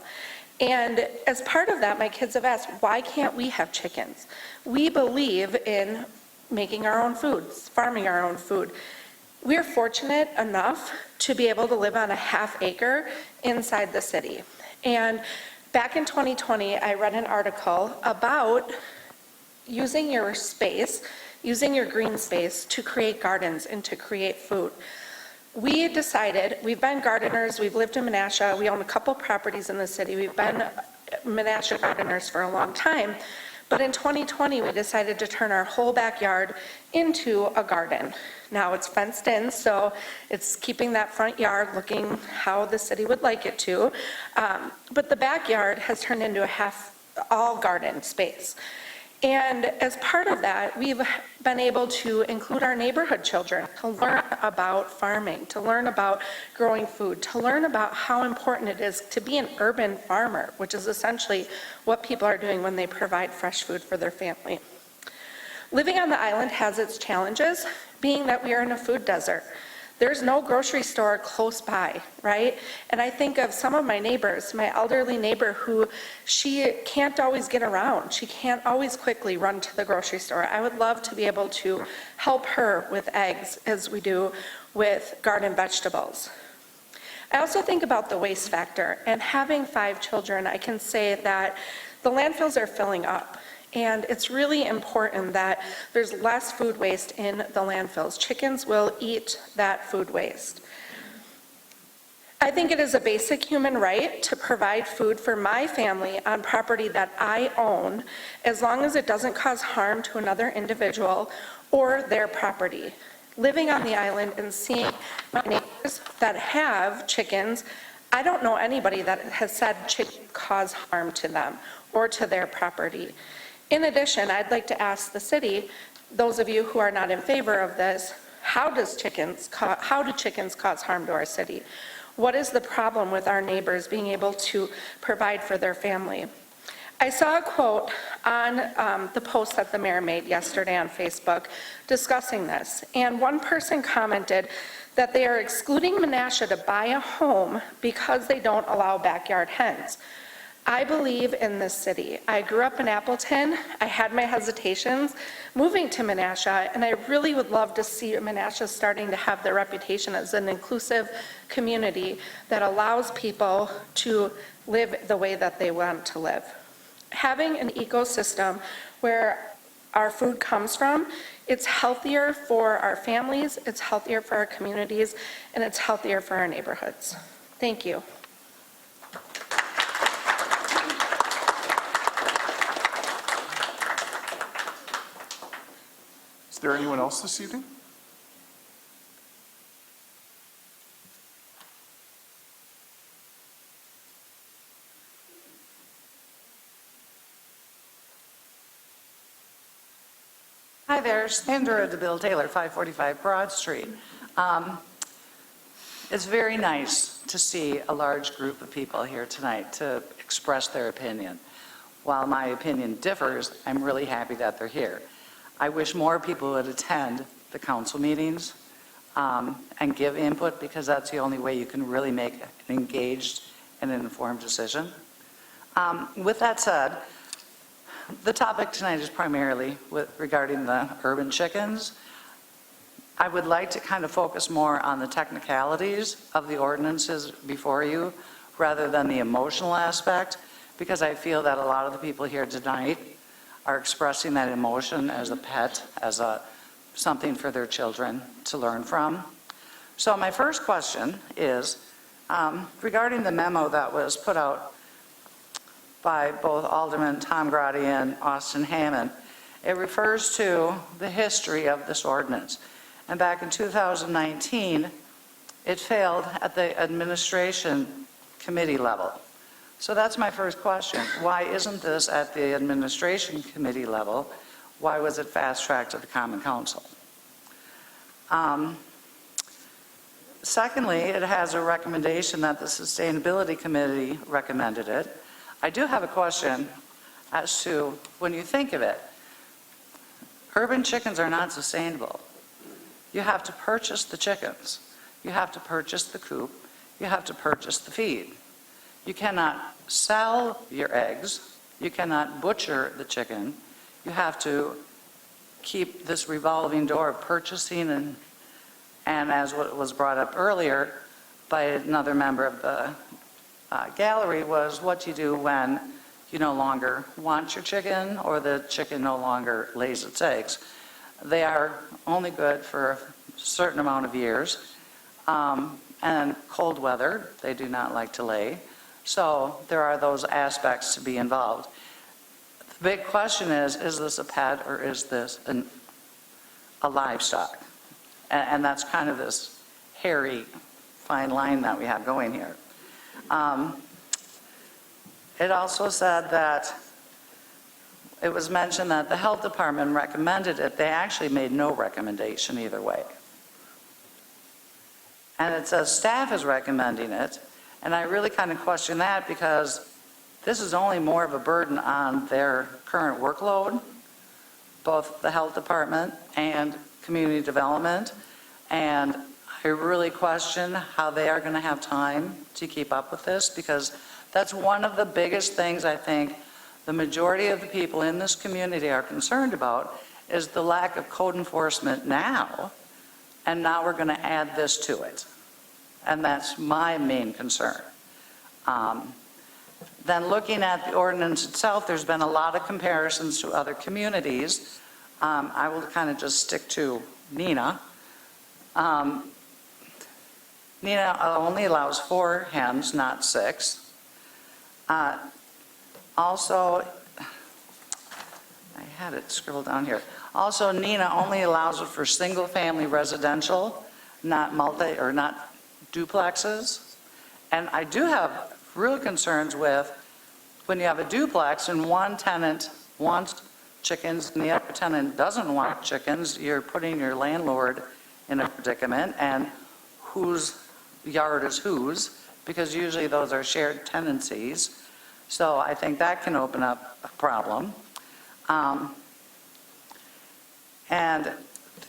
And as part of that, my kids have asked, why can't we have chickens? We believe in making our own foods, farming our own food. We're fortunate enough to be able to live on a ½ acre inside the city. And back in 2020, I read an article about using your space, using your green space to create gardens and to create food. We decided, we've been gardeners, we've lived in Menasha, we own a couple properties in the city, we've been Menasha gardeners for a long time, but in 2020, we decided to turn our whole backyard into a garden. Now it's fenced in, so it's keeping that front yard looking how the city would like it to, but the backyard has turned into a all garden space. And as part of that, we've been able to include our neighborhood children to learn about farming, to learn about growing food, to learn about how important it is to be an urban farmer, which is essentially what people are doing when they provide fresh food for their family. Living on the island has its challenges, being that we are in a food desert. There's no grocery store close by, right? And I think of some of my neighbors, my elderly neighbor who she can't always get around. She can't always quickly run to the grocery store. I would love to be able to help her with eggs as we do with garden vegetables. I also think about the waste factor, and having 5 children, I can say that the landfills are filling up. And it's really important that there's less food waste in the landfills. Chickens will eat that food waste. I think it is a basic human right to provide food for my family on property that I own, as long as it doesn't cause harm to another individual or their property. Living on the island and seeing my neighbors that have chickens, I don't know anybody that has said chickens cause harm to them or to their property. In addition, I'd like to ask the city, those of you who are not in favor of this, how do chickens cause harm to our city? What is the problem with our neighbors being able to provide for their family? I saw a quote on the post that the mayor made yesterday on Facebook discussing this, and one person commented that they are excluding Menasha to buy a home because they don't allow backyard hens. I believe in this city. I grew up in Appleton. I had my hesitations moving to Menasha, and I really would love to see Menasha starting to have their reputation as an inclusive community that allows people to live the way that they want to live. Having an ecosystem where our food comes from, it's healthier for our families, it's healthier for our communities, and it's healthier for our neighborhoods. Thank you. Is there anyone else this evening? Hi there, Sandra DeBill Taylor, 545 Broad Street. It's very nice to see a large group of people here tonight to express their opinion. While my opinion differs, I'm really happy that they're here. I wish more people would attend the council meetings and give input, because that's the only way you can really make an engaged and an informed decision. With that said, the topic tonight is primarily regarding the urban chickens. I would like to kind of focus more on the technicalities of the ordinances before you rather than the emotional aspect, because I feel that a lot of the people here tonight are expressing that emotion as a pet, as something for their children to learn from. So my first question is regarding the memo that was put out by both Alderman Tom Grady and Austin Hammond. It refers to the history of this ordinance. And back in 2019, it failed at the administration committee level. So that's my first question. Why isn't this at the administration committee level? Why was it fast-tracked to the Common Council? Secondly, it has a recommendation that the Sustainability Committee recommended it. I do have a question as to, when you think of it, urban chickens are not sustainable. You have to purchase the chickens. You have to purchase the coop. You have to purchase the feed. You cannot sell your eggs. You cannot butcher the chicken. You have to keep this revolving door of purchasing and as what was brought up earlier by another member of the gallery, was what you do when you no longer want your chicken or the chicken no longer lays its eggs. They are only good for a certain amount of years. And cold weather, they do not like to lay. So there are those aspects to be involved. The big question is this a pet or is this a livestock? And that's kind of this hairy, fine line that we have going here. It also said that it was mentioned that the health department recommended it. They actually made no recommendation either way. And it says staff is recommending it, and I really kind of question that because this is only more of a burden on their current workload, both the health department and community development, and I really question how they are going to have time to keep up with this, because that's one of the biggest things I think the majority of the people in this community are concerned about, is the lack of code enforcement now, and now we're going to add this to it. And that's my main concern. Then looking at the ordinance itself, there's been a lot of comparisons to other communities. I will kind of just stick to Neenah. Neenah only allows 4 hens, not 6. Also, I had it scribbled down here. Also, Neenah only allows it for single-family residential, not not duplexes. And I do have real concerns with when you have a duplex and one tenant wants chickens and the other tenant doesn't want chickens, you're putting your landlord in a predicament, and whose yard is whose, because usually those are shared tenancies. So I think that can open up a problem. And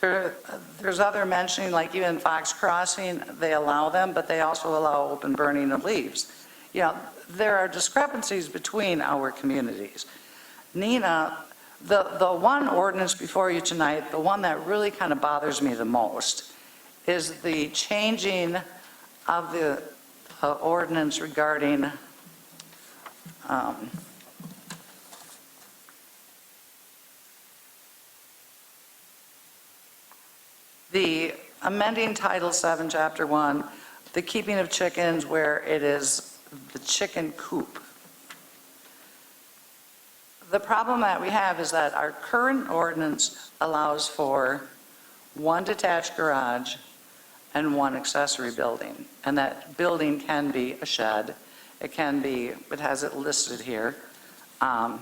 there's other mentioning, like even Fox Crossing, they allow them, but they also allow open burning of leaves. You know, there are discrepancies between our communities. Neenah, the one ordinance before you tonight, the one that really kind of bothers me the most is the changing of the ordinance regarding the amending Title 7, Chapter 1, the keeping of chickens where it is the chicken coop. The problem that we have is that our current ordinance allows for 1 detached garage and 1 accessory building. And that building can be a shed. It can be, it has it listed here. And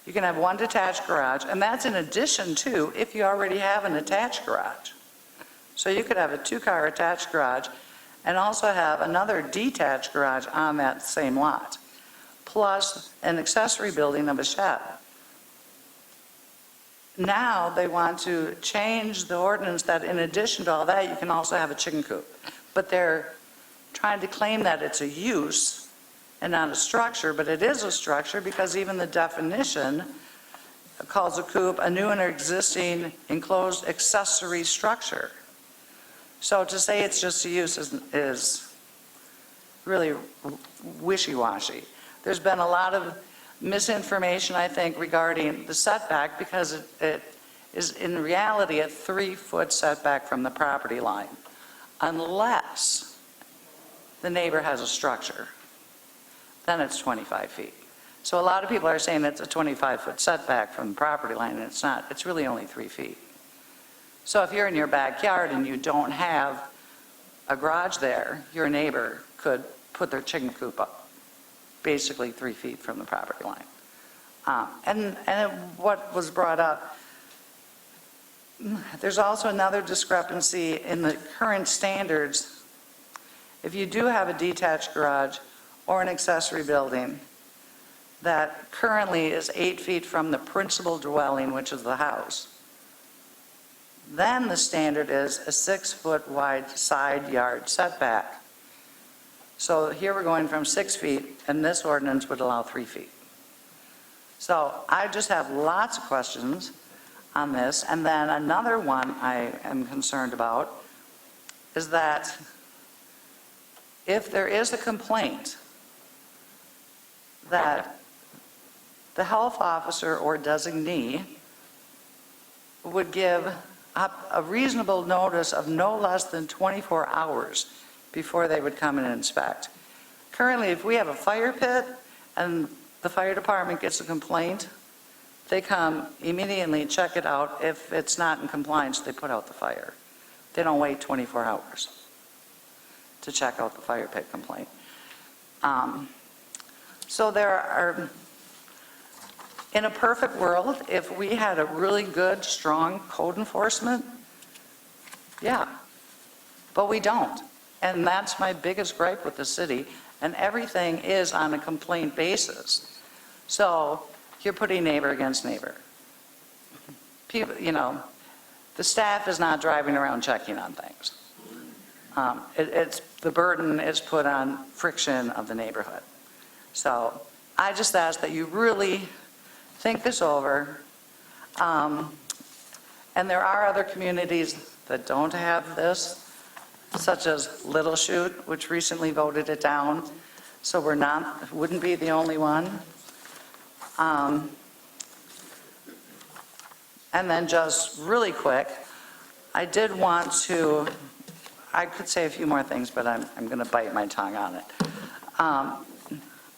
you can have 1 detached garage, and that's in addition to if you already have an attached garage. So you could have a 2-car attached garage and also have another detached garage on that same lot, plus an accessory building of a shed. Now they want to change the ordinance that in addition to all that, you can also have a chicken coop. But they're trying to claim that it's a use and not a structure, but it is a structure because even the definition calls a coop a new and existing enclosed accessory structure. So to say it's just a use is really wishy-washy. There's been a lot of misinformation, I think, regarding the setback because it is in reality a 3-foot setback from the property line, unless the neighbor has a structure. Then it's 25 feet. So a lot of people are saying it's a 25-foot setback from the property line, and it's not. It's really only 3 feet. So if you're in your backyard and you don't have a garage there, your neighbor could put their chicken coop up basically 3 feet from the property line. And what was brought up, there's also another discrepancy in the current standards. If you do have a detached garage or an accessory building that currently is 8 feet from the principal dwelling, which is the house, then the standard is a 6-foot wide side yard setback. So here we're going from 6 feet, and this ordinance would allow 3 feet. So I just have lots of questions on this. And then another one I am concerned about is that if there is a complaint, that the health officer or designee would give a reasonable notice of no less than 24 hours before they would come and inspect. Currently, if we have a fire pit and the fire department gets a complaint, they come immediately, check it out. If it's not in compliance, they put out the fire. They don't wait 24 hours to check out the fire pit complaint. So there are, in a perfect world, if we had a really good, strong code enforcement, yeah, but we don't. And that's my biggest gripe with the city, and everything is on a complaint basis. So you're putting neighbor against neighbor. People, you know, the staff is not driving around checking on things. The burden is put on friction of the neighborhood. So I just ask that you really think this over. And there are other communities that don't have this, such as Little Chute, which recently voted it down. So wouldn't be the only one. And then just really quick, I did want to, I could say a few more things, but I'm going to bite my tongue on it.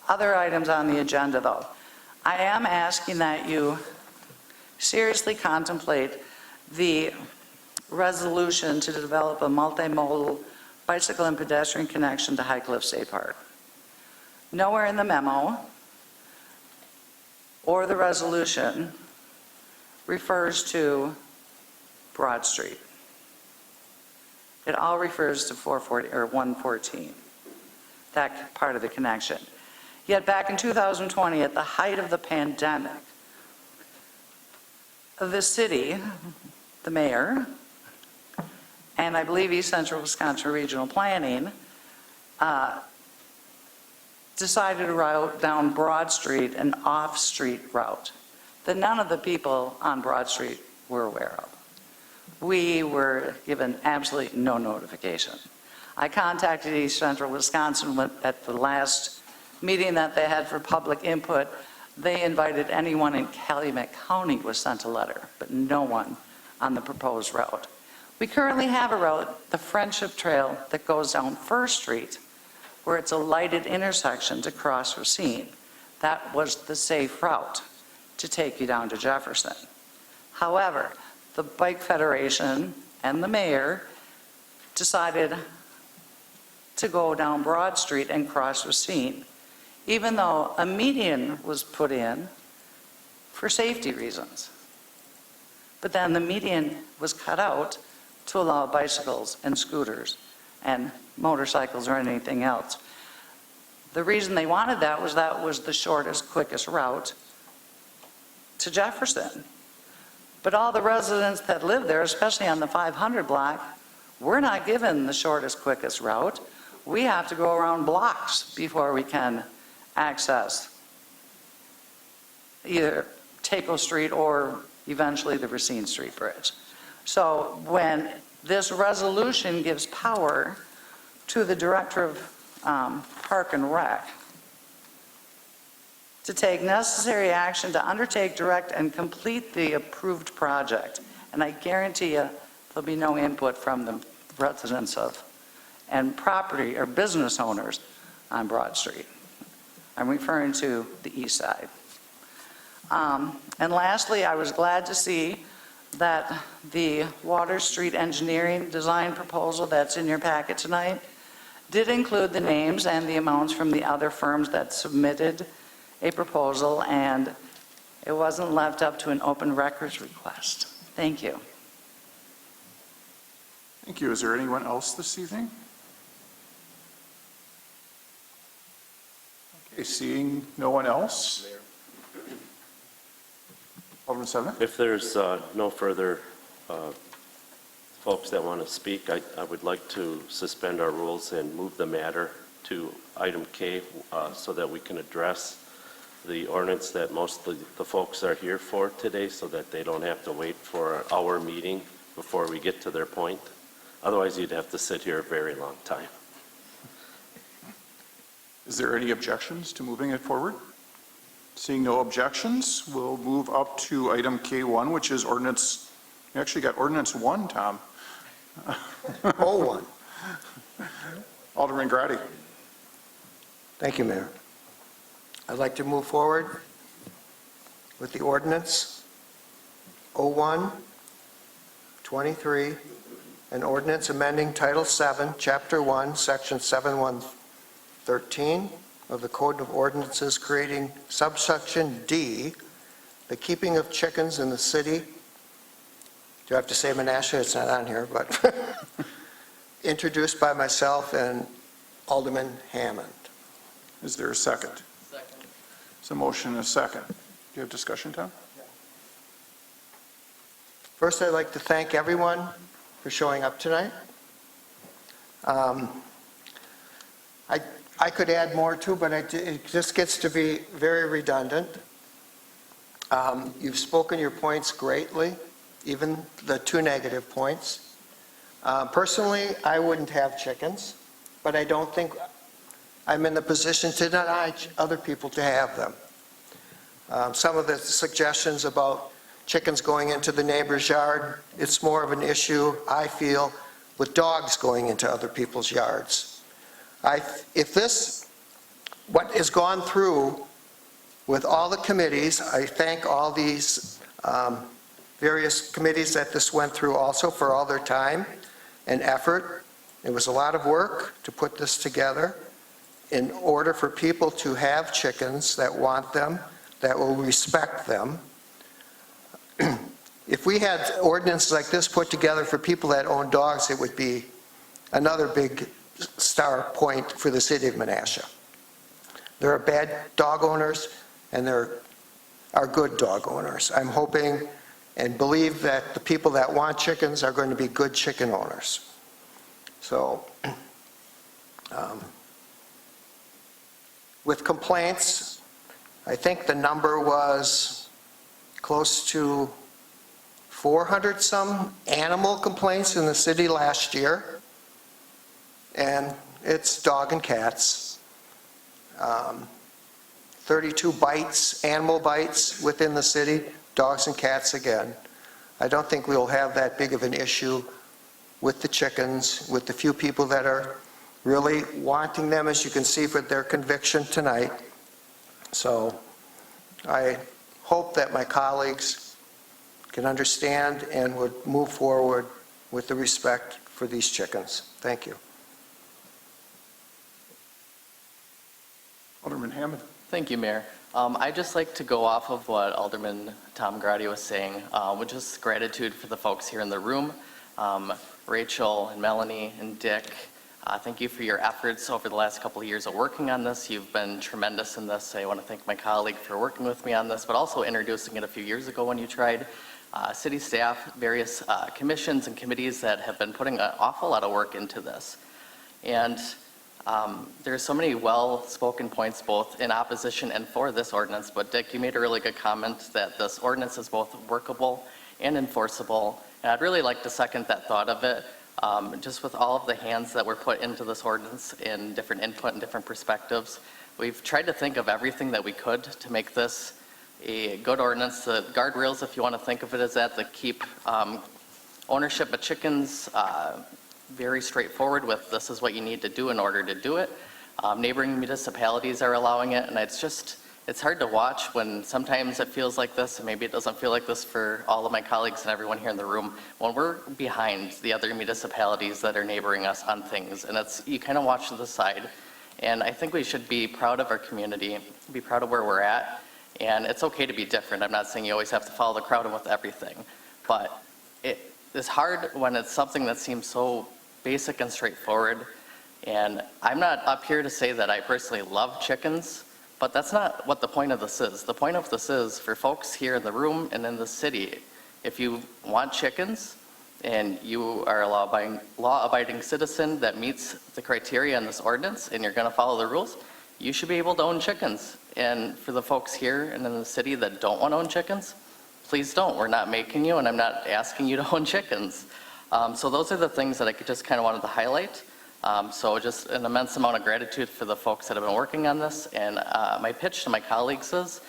Other items on the agenda, though. I am asking that you seriously contemplate the resolution to develop a multimodal bicycle and pedestrian connection to High Cliff State Park. Nowhere in the memo or the resolution refers to Broad Street. It all refers to 440 or 114, that part of the connection. Yet back in 2020, at the height of the pandemic, the city, the mayor, and I believe East Central Wisconsin Regional Planning decided to route down Broad Street, an off-street route that none of the people on Broad Street were aware of. We were given absolutely no notification. I contacted East Central Wisconsin at the last meeting that they had for public input. They invited anyone in Calumet County was sent a letter, but no one on the proposed route. We currently have a route, the Friendship Trail, that goes down First Street, where it's a lighted intersection to cross Racine. That was the safe route to take you down to Jefferson. However, the Bike Federation and the mayor decided to go down Broad Street and cross Racine, even though a median was put in for safety reasons. But then the median was cut out to allow bicycles and scooters and motorcycles or anything else. The reason they wanted that was the shortest, quickest route to Jefferson. But all the residents that live there, especially on the 500 block, we're not given the shortest, quickest route. We have to go around blocks before we can access either Taco Street or eventually the Racine Street Bridge. So when this resolution gives power to the Director of Park and Rec to take necessary action to undertake, direct, and complete the approved project, and I guarantee you there'll be no input from the residents of and property or business owners on Broad Street. I'm referring to the east side. And lastly, I was glad to see that the Water Street engineering design proposal that's in your packet tonight did include the names and the amounts from the other firms that submitted a proposal, and it wasn't left up to an open records request. Thank you. Thank you. Is there anyone else this evening? Okay, seeing no one else. Alderman Seven. If there's no further folks that want to speak, I would like to suspend our rules and move the matter to item K so that we can address the ordinance that most of the folks are here for today, so that they don't have to wait for our meeting before we get to their point. Otherwise, you'd have to sit here a very long time. Is there any objections to moving it forward? Seeing no objections, we'll move up to item K1, which is ordinance, you actually got ordinance 1, Tom. 01. Alderman Grady. Thank you, Mayor. I'd like to move forward with the ordinance 01-23, an ordinance amending Title 7, Chapter 1, Section 7113 of the Code of Ordinances, creating subsection D, the keeping of chickens in the city. Do I have to say Menasha? It's not on here, but introduced by myself and Alderman Hammond. Is there a second? Second. It's a motion and a second. Do you have discussion, Tom? First, I'd like to thank everyone for showing up tonight. I could add more too, but it just gets to be very redundant. You've spoken your points greatly, even the two negative points. Personally, I wouldn't have chickens, but I don't think I'm in the position to deny other people to have them. Some of the suggestions about chickens going into the neighbor's yard, it's more of an issue, I feel, with dogs going into other people's yards. If this, what has gone through with all the committees, I thank all these various committees that this went through also for all their time and effort. It was a lot of work to put this together in order for people to have chickens that want them, that will respect them. If we had ordinances like this put together for people that own dogs, it would be another big star point for the city of Menasha. There are bad dog owners and there are good dog owners. I'm hoping and believe that the people that want chickens are going to be good chicken owners. So, with complaints, I think the number was close to 400 some animal complaints in the city last year. And it's dog and cats. 32 bites, animal bites within the city, dogs and cats again. I don't think we'll have that big of an issue with the chickens, with the few people that are really wanting them, as you can see for their conviction tonight. So I hope that my colleagues can understand and would move forward with the respect for these chickens. Thank you. Alderman Hammond. Thank you, Mayor. I'd just like to go off of what Alderman Tom Grady was saying, with just gratitude for the folks here in the room, Rachel and Melanie and Dick. Thank you for your efforts over the last couple of years of working on this. You've been tremendous in this. I want to thank my colleague for working with me on this, but also introducing it a few years ago when you tried. City staff, various commissions and committees that have been putting an awful lot of work into this. And there's so many well-spoken points both in opposition and for this ordinance, but Dick, you made a really good comment that this ordinance is both workable and enforceable, and I'd really like to second that thought of it. Just with all of the hands that were put into this ordinance and different input and different perspectives, we've tried to think of everything that we could to make this a good ordinance. The guardrails, if you want to think of it as that, to keep ownership of chickens very straightforward with this is what you need to do in order to do it. Neighboring municipalities are allowing it, and it's hard to watch when sometimes it feels like this, and maybe it doesn't feel like this for all of my colleagues and everyone here in the room, when we're behind the other municipalities that are neighboring us on things, and you kind of watch to the side. And I think we should be proud of our community, be proud of where we're at, and it's okay to be different. I'm not saying you always have to follow the crowd with everything, but it's hard when it's something that seems so basic and straightforward. And I'm not up here to say that I personally love chickens, but that's not what the point of this is. The point of this is for folks here in the room and in the city. If you want chickens and you are a law-abiding citizen that meets the criteria in this ordinance and you're going to follow the rules, you should be able to own chickens. And for the folks here and in the city that don't want to own chickens, please don't. We're not making you, and I'm not asking you to own chickens. So those are the things that I just kind of wanted to highlight. So just an immense amount of gratitude for the folks that have been working on this. And my pitch to my colleagues is,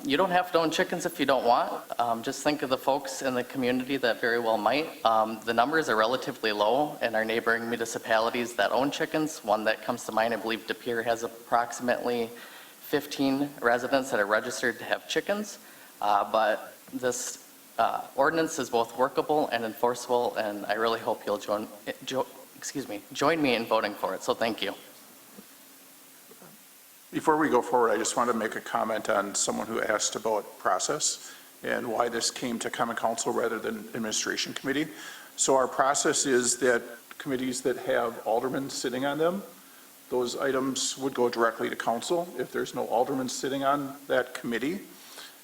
you don't have to own chickens if you don't want. Just think of the folks in the community that very well might. The numbers are relatively low in our neighboring municipalities that own chickens. One that comes to mind, I believe De Pere has approximately 15 residents that are registered to have chickens. But this ordinance is both workable and enforceable, and I really hope you'll join me in voting for it. So thank you. Before we go forward, I just want to make a comment on someone who asked about process and why this came to Common Council rather than Administration Committee. So our process is that committees that have aldermen sitting on them, those items would go directly to council. If there's no alderman sitting on that committee,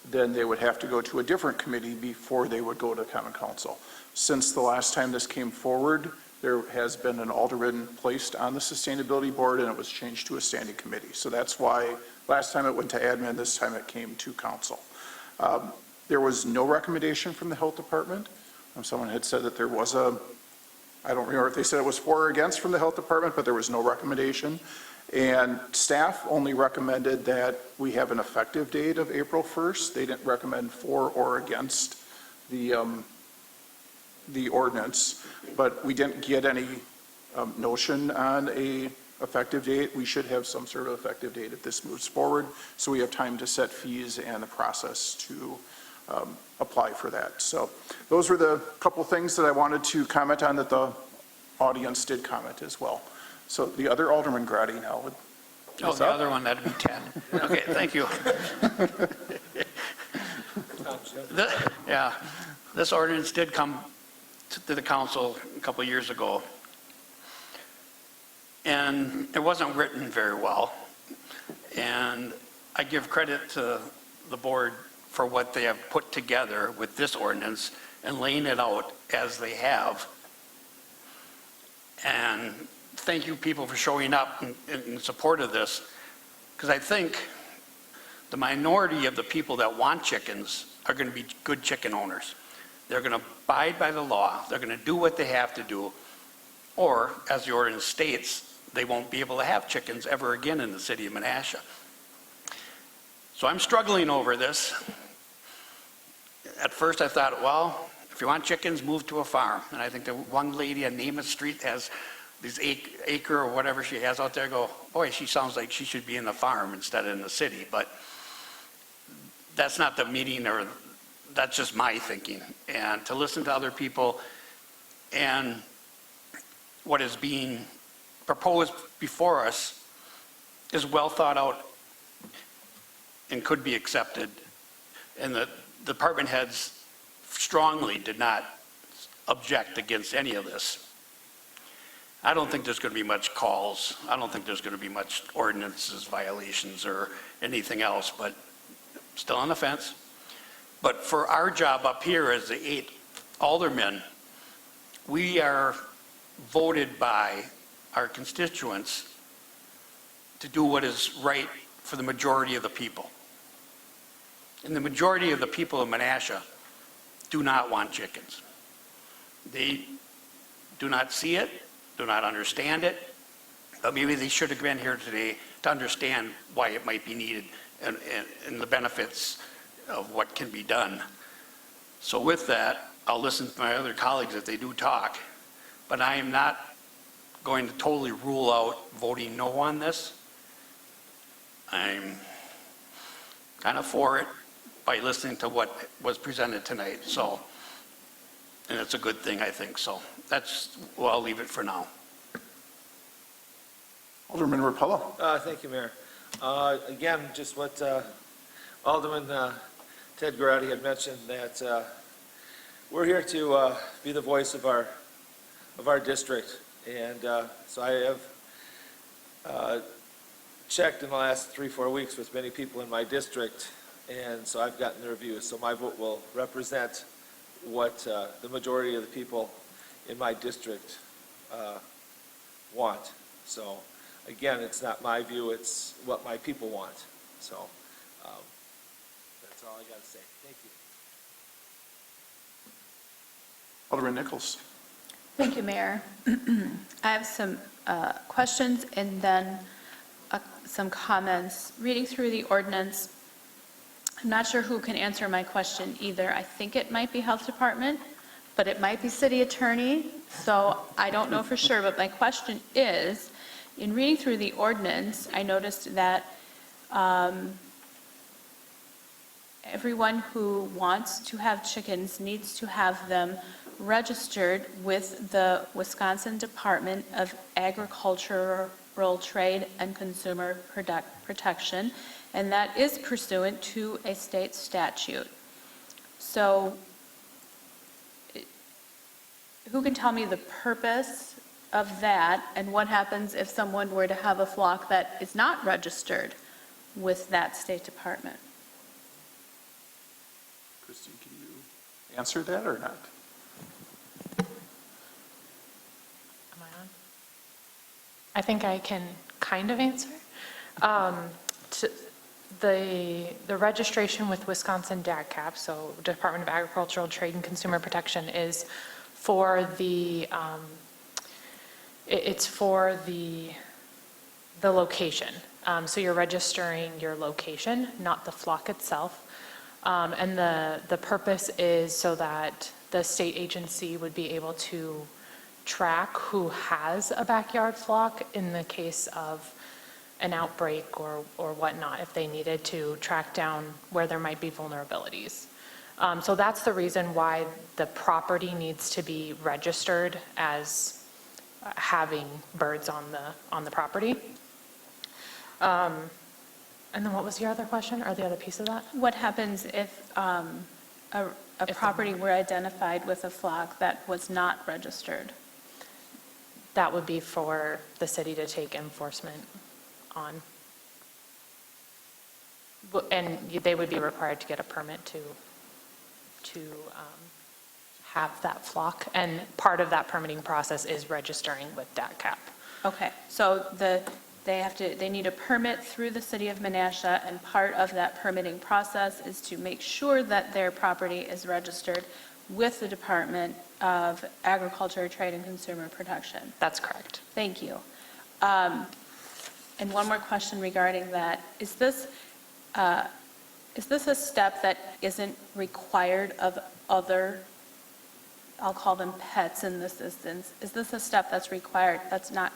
then they would have to go to a different committee before they would go to Common Council. Since the last time this came forward, there has been an alderman placed on the Sustainability Board, and it was changed to a standing committee. So that's why last time it went to admin, this time it came to council. There was no recommendation from the Health Department. Someone had said that there was I don't remember if they said it was for or against from the Health Department, but there was no recommendation. And staff only recommended that we have an effective date of April 1st. They didn't recommend for or against the ordinance, but we didn't get any notion on a effective date. We should have some sort of effective date if this moves forward, so we have time to set fees and the process to apply for that. So those were the couple things that I wanted to comment on that the audience did comment as well. So the other Alderman Grady now. Oh, the other one, that'd be 10. Okay, thank you. Yeah, this ordinance did come to the council a couple of years ago, and it wasn't written very well. And I give credit to the board for what they have put together with this ordinance and laying it out as they have. And thank you, people, for showing up in support of this, because I think the minority of the people that want chickens are going to be good chicken owners. They're going to abide by the law. They're going to do what they have to do. Or, as the ordinance states, they won't be able to have chickens ever again in the city of Menasha. So I'm struggling over this. At first I thought, well, if you want chickens, move to a farm. And I think the one lady on Namath Street has this acre or whatever she has out there. I go, boy, she sounds like she should be in the farm instead of in the city. But that's not the meaning, or that's just my thinking. And to listen to other people and what is being proposed before us is well thought out and could be accepted. And the department heads strongly did not object against any of this. I don't think there's going to be much calls. I don't think there's going to be much ordinances, violations, or anything else, but still on the fence. But for our job up here as the 8 aldermen, we are voted by our constituents to do what is right for the majority of the people. And the majority of the people of Menasha do not want chickens. They do not see it, do not understand it, but maybe they should have been here today to understand why it might be needed and the benefits of what can be done. So with that, I'll listen to my other colleagues if they do talk, but I am not going to totally rule out voting no on this. I'm kind of for it by listening to what was presented tonight, so, and it's a good thing, I think. So that's, well, I'll leave it for now. Alderman Rapella. Thank you, Mayor. Again, just what Alderman Ted Garati had mentioned, that we're here to be the voice of our district. And so I have checked in the last 3-4 weeks with many people in my district, and so I've gotten their views. So my vote will represent what the majority of the people in my district want. So again, it's not my view, it's what my people want. So that's all I got to say. Thank you. Alderman Nichols. Thank you, Mayor. I have some questions and then some comments. Reading through the ordinance, I'm not sure who can answer my question either. I think it might be Health Department, but it might be City Attorney, so I don't know for sure. But my question is, in reading through the ordinance, I noticed that everyone who wants to have chickens needs to have them registered with the Wisconsin Department of Agricultural Trade and Consumer Protection, and that is pursuant to a state statute. So who can tell me the purpose of that, and what happens if someone were to have a flock that is not registered with that state department? Christine, can you answer that or not? I think I can kind of answer. The registration with Wisconsin DAGCAP, so Department of Agricultural Trade and Consumer Protection, is for the it's for the location. So you're registering your location, not the flock itself. And the purpose is so that the state agency would be able to track who has a backyard flock in the case of an outbreak or whatnot, if they needed to track down where there might be vulnerabilities. So that's the reason why the property needs to be registered as having birds on the property. And then what was your other question, or the other piece of that? What happens if a property were identified with a flock that was not registered? That would be for the city to take enforcement on. And they would be required to get a permit to have that flock. And part of that permitting process is registering with DATCAP. Okay, so they need a permit through the city of Menasha, and part of that permitting process is to make sure that their property is registered with the Department of Agriculture, Trade, and Consumer Protection. That's correct. Thank you. And one more question regarding that. Is this a step that isn't required of other, I'll call them pets in this instance? Is this a step that's not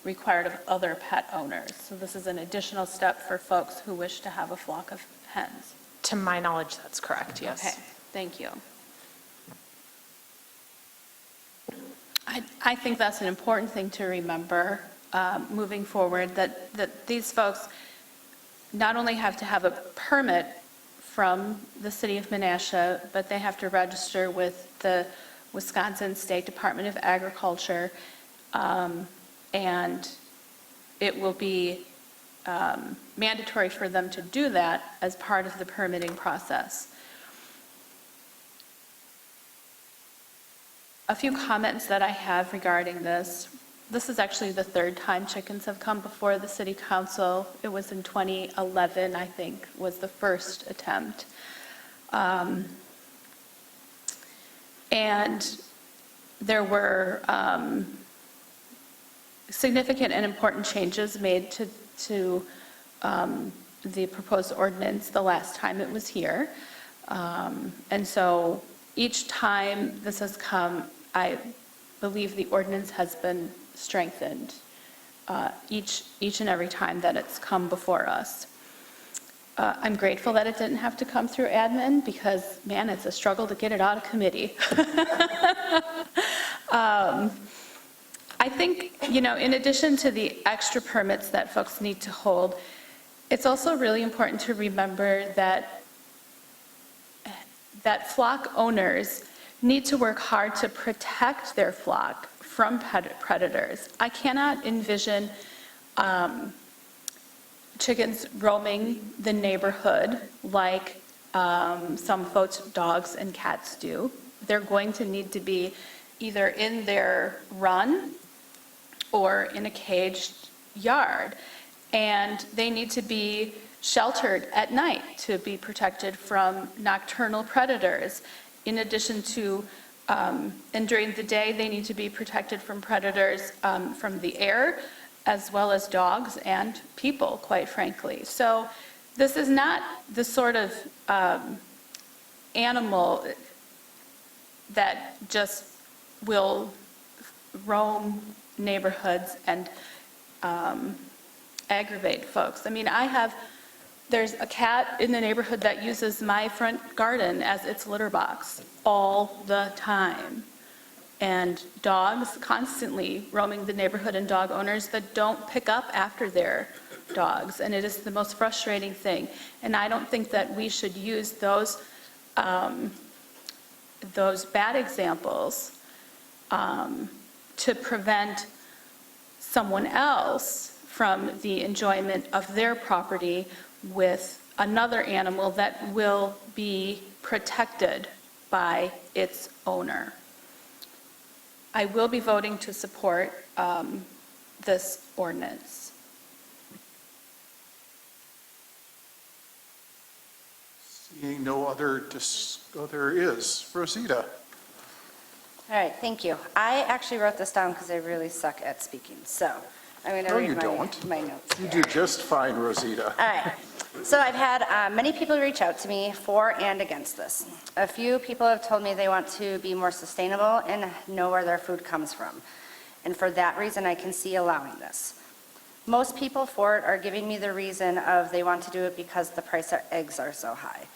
required of other pet owners? So this is an additional step for folks who wish to have a flock of hens? To my knowledge, that's correct, yes. Okay, thank you. I think that's an important thing to remember moving forward, that these folks not only have to have a permit from the city of Menasha, but they have to register with the Wisconsin State Department of Agriculture, and it will be mandatory for them to do that as part of the permitting process. A few comments that I have regarding this. This is actually the third time chickens have come before the city council. It was in 2011, I think, was the first attempt. And there were significant and important changes made to the proposed ordinance the last time it was here. And so each time this has come, I believe the ordinance has been strengthened each and every time that it's come before us. I'm grateful that it didn't have to come through admin, because, man, it's a struggle to get it out of committee. I think, in addition to the extra permits that folks need to hold, it's also really important to remember that flock owners need to work hard to protect their flock from predators. I cannot envision chickens roaming the neighborhood like some folks' dogs and cats do. They're going to need to be either in their run or in a caged yard. And they need to be sheltered at night to be protected from nocturnal predators, in addition to And during the day, they need to be protected from predators from the air, as well as dogs and people, quite frankly. So this is not the sort of animal that just will roam neighborhoods and aggravate folks. I mean, there's a cat in the neighborhood that uses my front garden as its litter box all the time. And dogs constantly roaming the neighborhood, and dog owners that don't pick up after their dogs. And it is the most frustrating thing. And I don't think that we should use those bad examples to prevent someone else from the enjoyment of their property with another animal that will be protected by its owner. I will be voting to support this ordinance. Seeing no other, there is. Rosita. All right, thank you. I actually wrote this down because I really suck at speaking, so I'm going to No, read you don't. my notes. You do just fine, Rosita. All right. So I've had many people reach out to me for and against this. A few people have told me they want to be more sustainable and know where their food comes from. And for that reason, I can see allowing this. Most people for it are giving me the reason of they want to do it because the price of eggs are so high,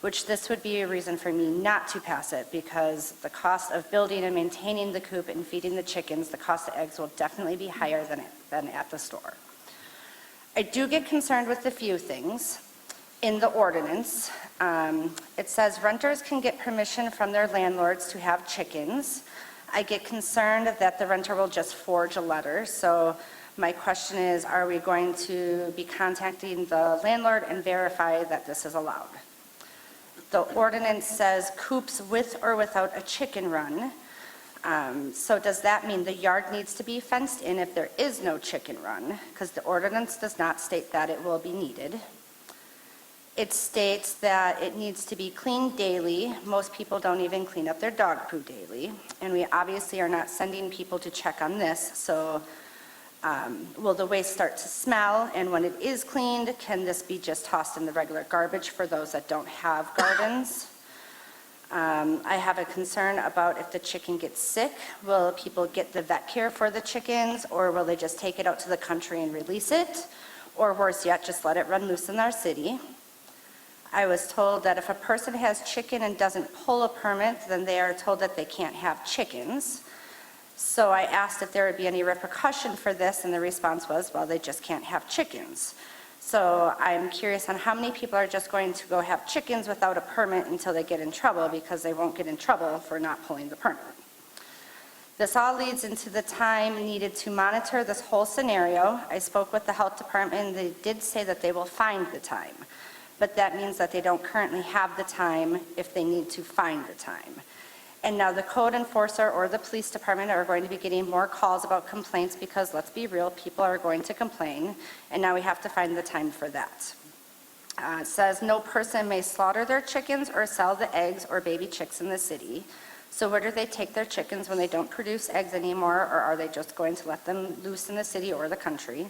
which this would be a reason for me not to pass it, because the cost of building and maintaining the coop and feeding the chickens, the cost of eggs will definitely be higher than at the store. I do get concerned with a few things. In the ordinance, it says renters can get permission from their landlords to have chickens. I get concerned that the renter will just forge a letter. So my question is, are we going to be contacting the landlord and verify that this is allowed? The ordinance says coops with or without a chicken run. So does that mean the yard needs to be fenced in if there is no chicken run? Because the ordinance does not state that it will be needed. It states that it needs to be cleaned daily. Most people don't even clean up their dog poo daily. And we obviously are not sending people to check on this. So will the waste start to smell? And when it is cleaned, can this be just tossed in the regular garbage for those that don't have gardens? I have a concern about if the chicken gets sick, will people get the vet care for the chickens, or will they just take it out to the country and release it? Or worse yet, just let it run loose in our city. I was told that if a person has chicken and doesn't pull a permit, then they are told that they can't have chickens. So I asked if there would be any repercussion for this, and the response was, well, they just can't have chickens. So I'm curious on how many people are just going to go have chickens without a permit until they get in trouble, because they won't get in trouble for not pulling the permit. This all leads into the time needed to monitor this whole scenario. I spoke with the health department, and they did say that they will find the time. But that means that they don't currently have the time if they need to find the time. And now the code enforcer or the police department are going to be getting more calls about complaints, because let's be real, people are going to complain, and now we have to find the time for that. It says no person may slaughter their chickens or sell the eggs or baby chicks in the city. So where do they take their chickens when they don't produce eggs anymore, or are they just going to let them loose in the city or the country?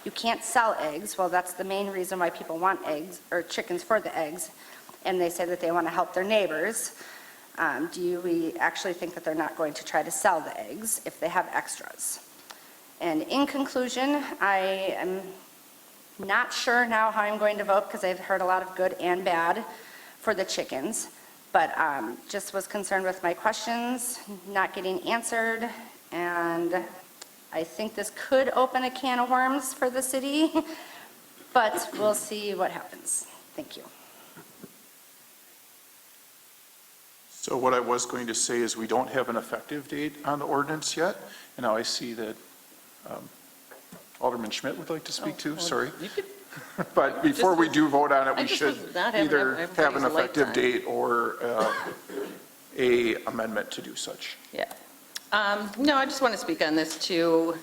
You can't sell eggs. Well, that's the main reason why people want eggs or chickens, for the eggs, and they say that they want to help their neighbors. Do we actually think that they're not going to try to sell the eggs if they have extras? And in conclusion, I am not sure now how I'm going to vote, because I've heard a lot of good and bad for the chickens, but just was concerned with my questions not getting answered, and I think this could open a can of worms for the city, but we'll see what happens. Thank you. So what I was going to say is we don't have an effective date on the ordinance yet. And now I see that Alderman Schmidt would like to speak too, sorry. But before we do vote on it, we should either have an effective date or a amendment to do such. Yeah. No, I just want to speak on this too.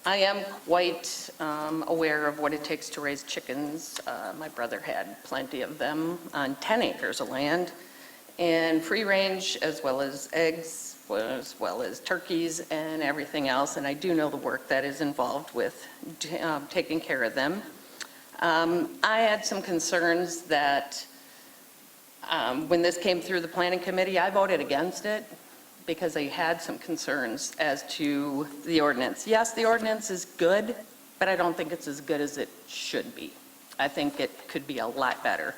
I am quite aware of what it takes to raise chickens. My brother had plenty of them on 10 acres of land. and free range, as well as eggs, as well as turkeys and everything else. And I do know the work that is involved with taking care of them. I had some concerns that when this came through the planning committee, I voted against it because I had some concerns as to the ordinance. Yes, the ordinance is good, but I don't think it's as good as it should be. I think it could be a lot better.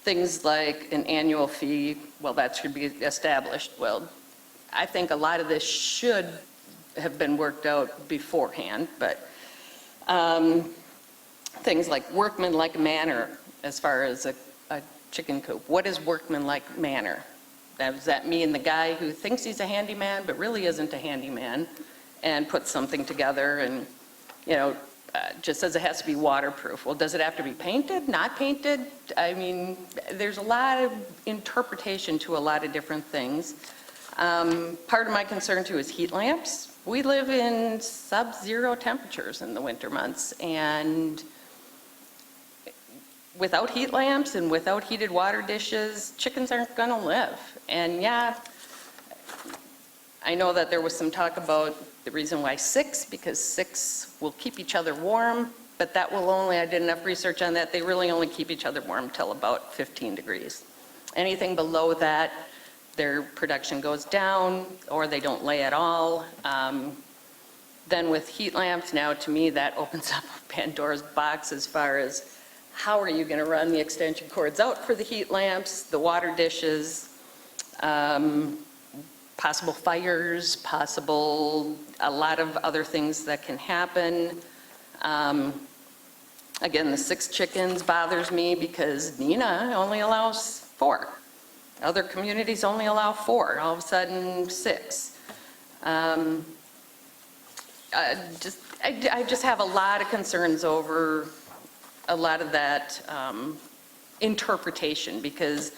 Things like an annual fee, well, that should be established. Well, I think a lot of this should have been worked out beforehand, but things like workmanlike manner as far as a chicken coop. What is workmanlike manner? Does that mean the guy who thinks he's a handyman but really isn't a handyman and puts something together and, just says it has to be waterproof? Well, does it have to be painted, not painted? I mean, there's a lot of interpretation to a lot of different things. Part of my concern too is heat lamps. We live in sub-zero temperatures in the winter months, and without heat lamps and without heated water dishes, chickens aren't going to live. And yeah, I know that there was some talk about the reason why 6, because 6 will keep each other warm, but that will only, I did enough research on that, they really only keep each other warm till about 15 degrees. Anything below that, their production goes down or they don't lay at all. Then with heat lamps, now to me that opens up Pandora's box as far as how are you going to run the extension cords out for the heat lamps, the water dishes, possible fires, a lot of other things that can happen. Again, the 6 chickens bothers me because Neenah only allows 4. Other communities only allow 4, all of a sudden 6. I just have a lot of concerns over a lot of that interpretation, because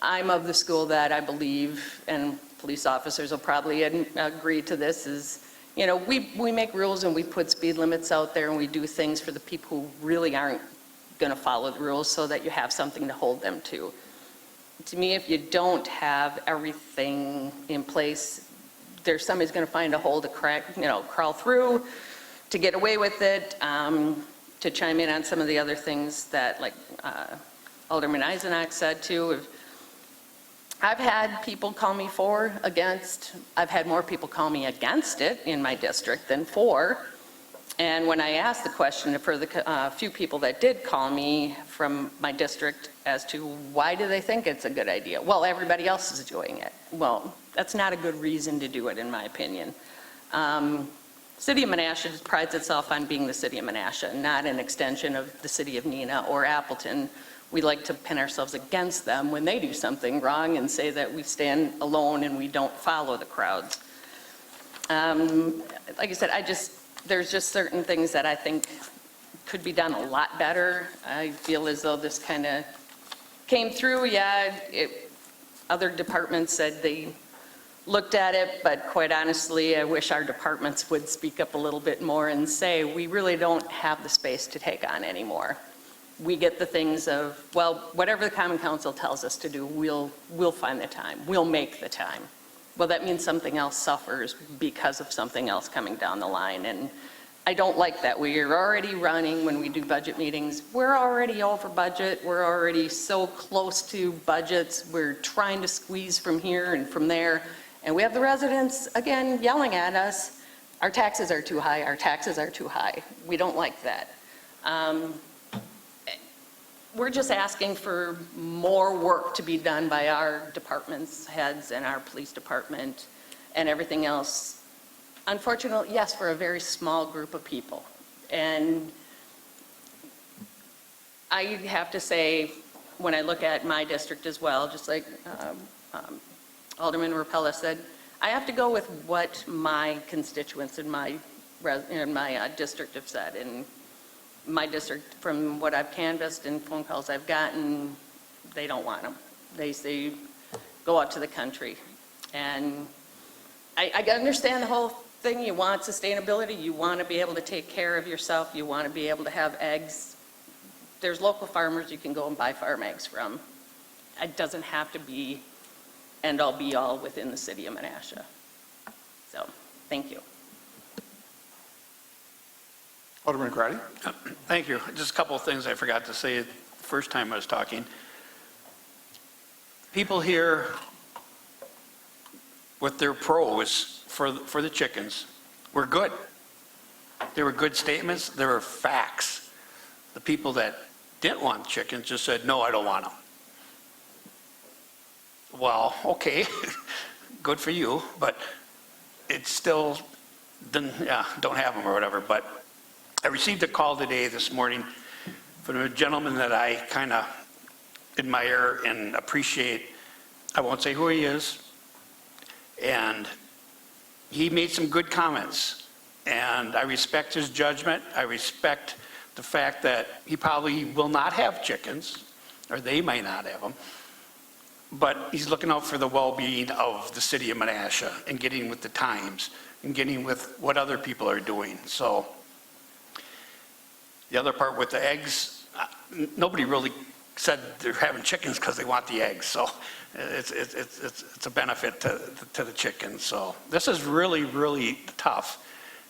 I'm of the school that I believe, and police officers will probably agree to this, is, we make rules and we put speed limits out there and we do things for the people who really aren't going to follow the rules so that you have something to hold them to. To me, if you don't have everything in place, somebody's going to find a hole to crawl through to get away with it. To chime in on some of the other things that, like Alderman Eisenach said too, I've had people call me for, against. I've had more people call me against it in my district than for. And when I asked the question for the few people that did call me from my district as to why do they think it's a good idea? Well, everybody else is doing it. Well, that's not a good reason to do it, in my opinion. City of Menasha prides itself on being the City of Menasha, not an extension of the City of Neenah or Appleton. We like to pin ourselves against them when they do something wrong and say that we stand alone and we don't follow the crowds. Like I said, there's just certain things that I think could be done a lot better. I feel as though this kind of came through. Yeah, other departments said they looked at it, but quite honestly, I wish our departments would speak up a little bit more and say, we really don't have the space to take on anymore. We get the things of, well, whatever the Common Council tells us to do, we'll find the time, we'll make the time. Well, that means something else suffers because of something else coming down the line, and I don't like that. We are already running, when we do budget meetings, we're already over budget, we're already so close to budgets, we're trying to squeeze from here and from there. And we have the residents, again, yelling at us, our taxes are too high, our taxes are too high. We don't like that. We're just asking for more work to be done by our department's heads and our police department and everything else. Unfortunately, yes, for a very small group of people. And I have to say, when I look at my district as well, just like Alderman Rapella said, I have to go with what my constituents in my district have said. And my district, from what I've canvassed and phone calls I've gotten, they don't want them. They say, go out to the country. And I understand the whole thing. You want sustainability. You want to be able to take care of yourself. You want to be able to have eggs. There's local farmers you can go and buy farm eggs from. it doesn't have to be end-all be-all within the city of Menasha. So, thank you. Alderman Grady? Thank you. Just a couple of things I forgot to say the first time I was talking. People here with their pros for the chickens were good. They were good statements. They were facts. The people that didn't want chickens just said, no, I don't want them. Well, okay, good for you, but it's still, don't have them or whatever. But I received a call this morning, from a gentleman that I kind of admire and appreciate. I won't say who he is. And he made some good comments. And I respect his judgment. I respect the fact that he probably will not have chickens, or they might not have them. But he's looking out for the well-being of the city of Menasha and getting with the times and getting with what other people are doing. So the other part with the eggs, nobody really said they're having chickens because they want the eggs. So it's a benefit to the chickens. So this is really, really tough.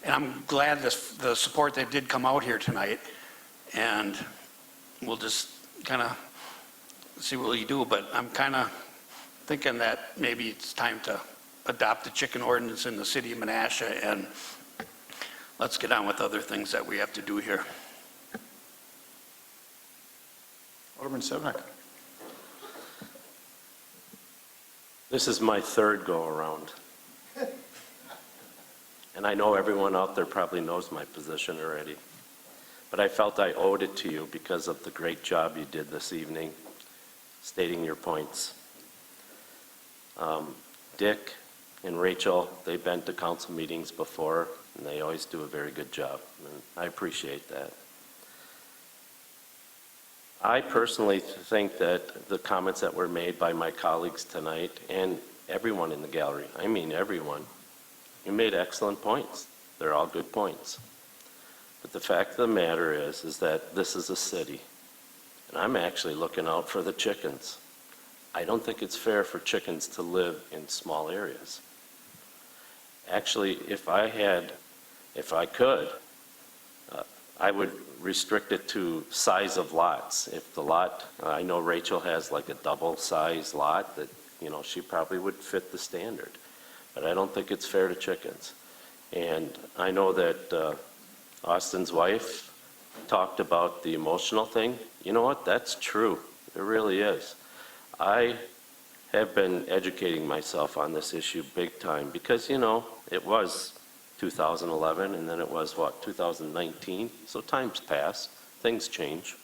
And I'm glad the support that did come out here tonight. And we'll just kind of see what we do. But I'm kind of thinking that maybe it's time to adopt the chicken ordinance in the city of Menasha, and let's get on with other things that we have to do here. Alderman Sevenick. This is my third go-around. And I know everyone out there probably knows my position already. But I felt I owed it to you because of the great job you did this evening, stating your points. Dick and Rachel, they've been to council meetings before, and they always do a very good job. And I appreciate that. I personally think that the comments that were made by my colleagues tonight, and everyone in the gallery, I mean everyone, you made excellent points. They're all good points. But the fact of the matter is that this is a city, and I'm actually looking out for the chickens. I don't think it's fair for chickens to live in small areas. Actually, if I could, I would restrict it to size of lots. If the lot, I know Rachel has like a double-size lot that, she probably would fit the standard. But I don't think it's fair to chickens. And I know that Austin's wife talked about the emotional thing. You know what? That's true. It really is. I have been educating myself on this issue big time because, it was 2011 and then it was, 2019? So times pass, things change.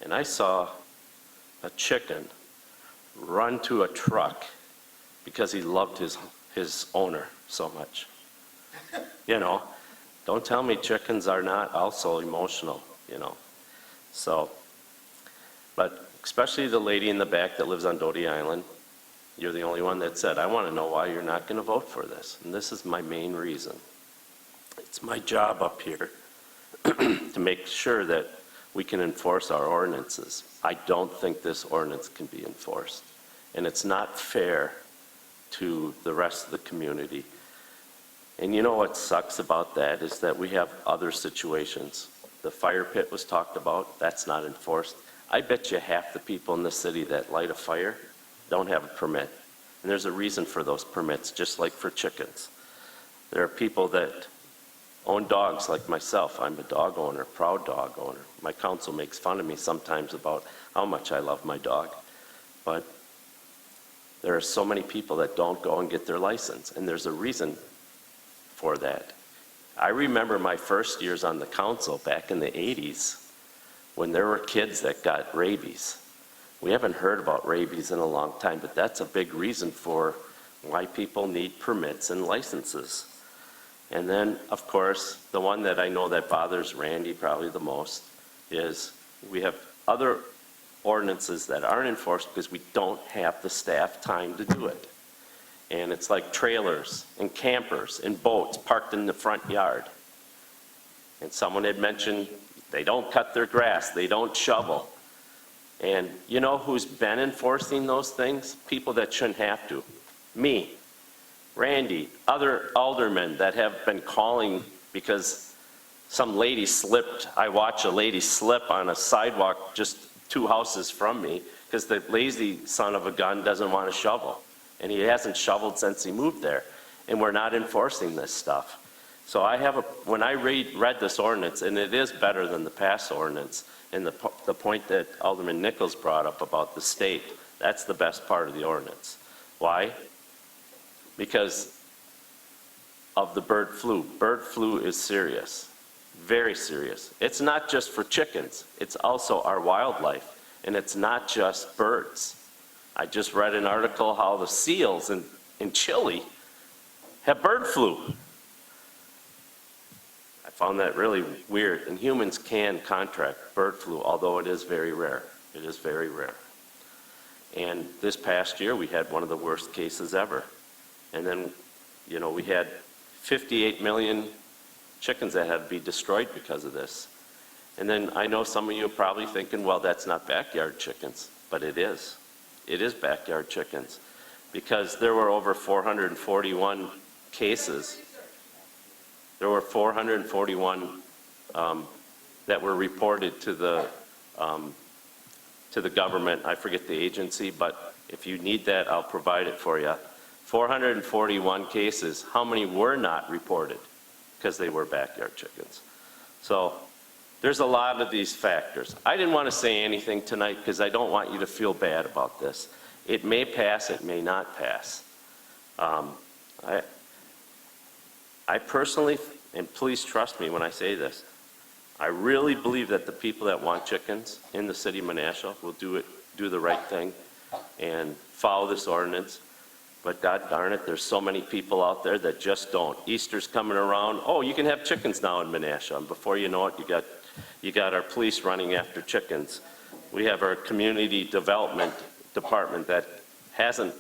And I saw a chicken run to a truck because he loved his owner so much. Don't tell me chickens are not also emotional, So, but especially the lady in the back that lives on Doty Island, you're the only one that said, I want to know why you're not going to vote for this. And this is my main reason. It's my job up here to make sure that we can enforce our ordinances. I don't think this ordinance can be enforced. And it's not fair to the rest of the community. And you know what sucks about that is that we have other situations. The fire pit was talked about, that's not enforced. I bet you half the people in the city that light a fire don't have a permit. And there's a reason for those permits, just like for chickens. There are people that own dogs like myself. I'm a dog owner, proud dog owner. My council makes fun of me sometimes about how much I love my dog. But there are so many people that don't go and get their license, and there's a reason for that. I remember my first years on the council back in the 80s when there were kids that got rabies. We haven't heard about rabies in a long time, but that's a big reason for why people need permits and licenses. And then, of course, the one that I know that bothers Randy probably the most is we have other ordinances that aren't enforced because we don't have the staff time to do it. And it's like trailers and campers and boats parked in the front yard. And someone had mentioned they don't cut their grass, they don't shovel. And you know who's been enforcing those things? People that shouldn't have to. Me, Randy, other aldermen that have been calling because some lady slipped. I watched a lady slip on a sidewalk just 2 houses from me because the lazy son of a gun doesn't want to shovel. And he hasn't shoveled since he moved there. And we're not enforcing this stuff. So when I read this ordinance, and it is better than the past ordinance, and the point that Alderman Nichols brought up about the state, that's the best part of the ordinance. Why? Because of the bird flu. Bird flu is serious, very serious. It's not just for chickens, it's also our wildlife, and it's not just birds. I just read an article how the seals in Chile have bird flu. I found that really weird, and humans can contract bird flu, although it is very rare. It is very rare. And this past year, we had one of the worst cases ever. And then, you know, we had 58 million chickens that had to be destroyed because of this. And then I know some of you are probably thinking, well, that's not backyard chickens, but it is. It is backyard chickens, because there were over 441 cases. There were 441 that were reported to the government. I forget the agency, but if you need that, I'll provide it for you. 441 cases. How many were not reported? Because they were backyard chickens. So there's a lot of these factors. I didn't want to say anything tonight because I don't want you to feel bad about this. It may pass, it may not pass. I personally, and please trust me when I say this, I really believe that the people that want chickens in the city of Menasha will do the right thing and follow this ordinance. But God darn it, there's so many people out there that just don't. Easter's coming around. Oh, you can have chickens now in Menasha. And before you know it, you got our police running after chickens. We have our community development department that hasn't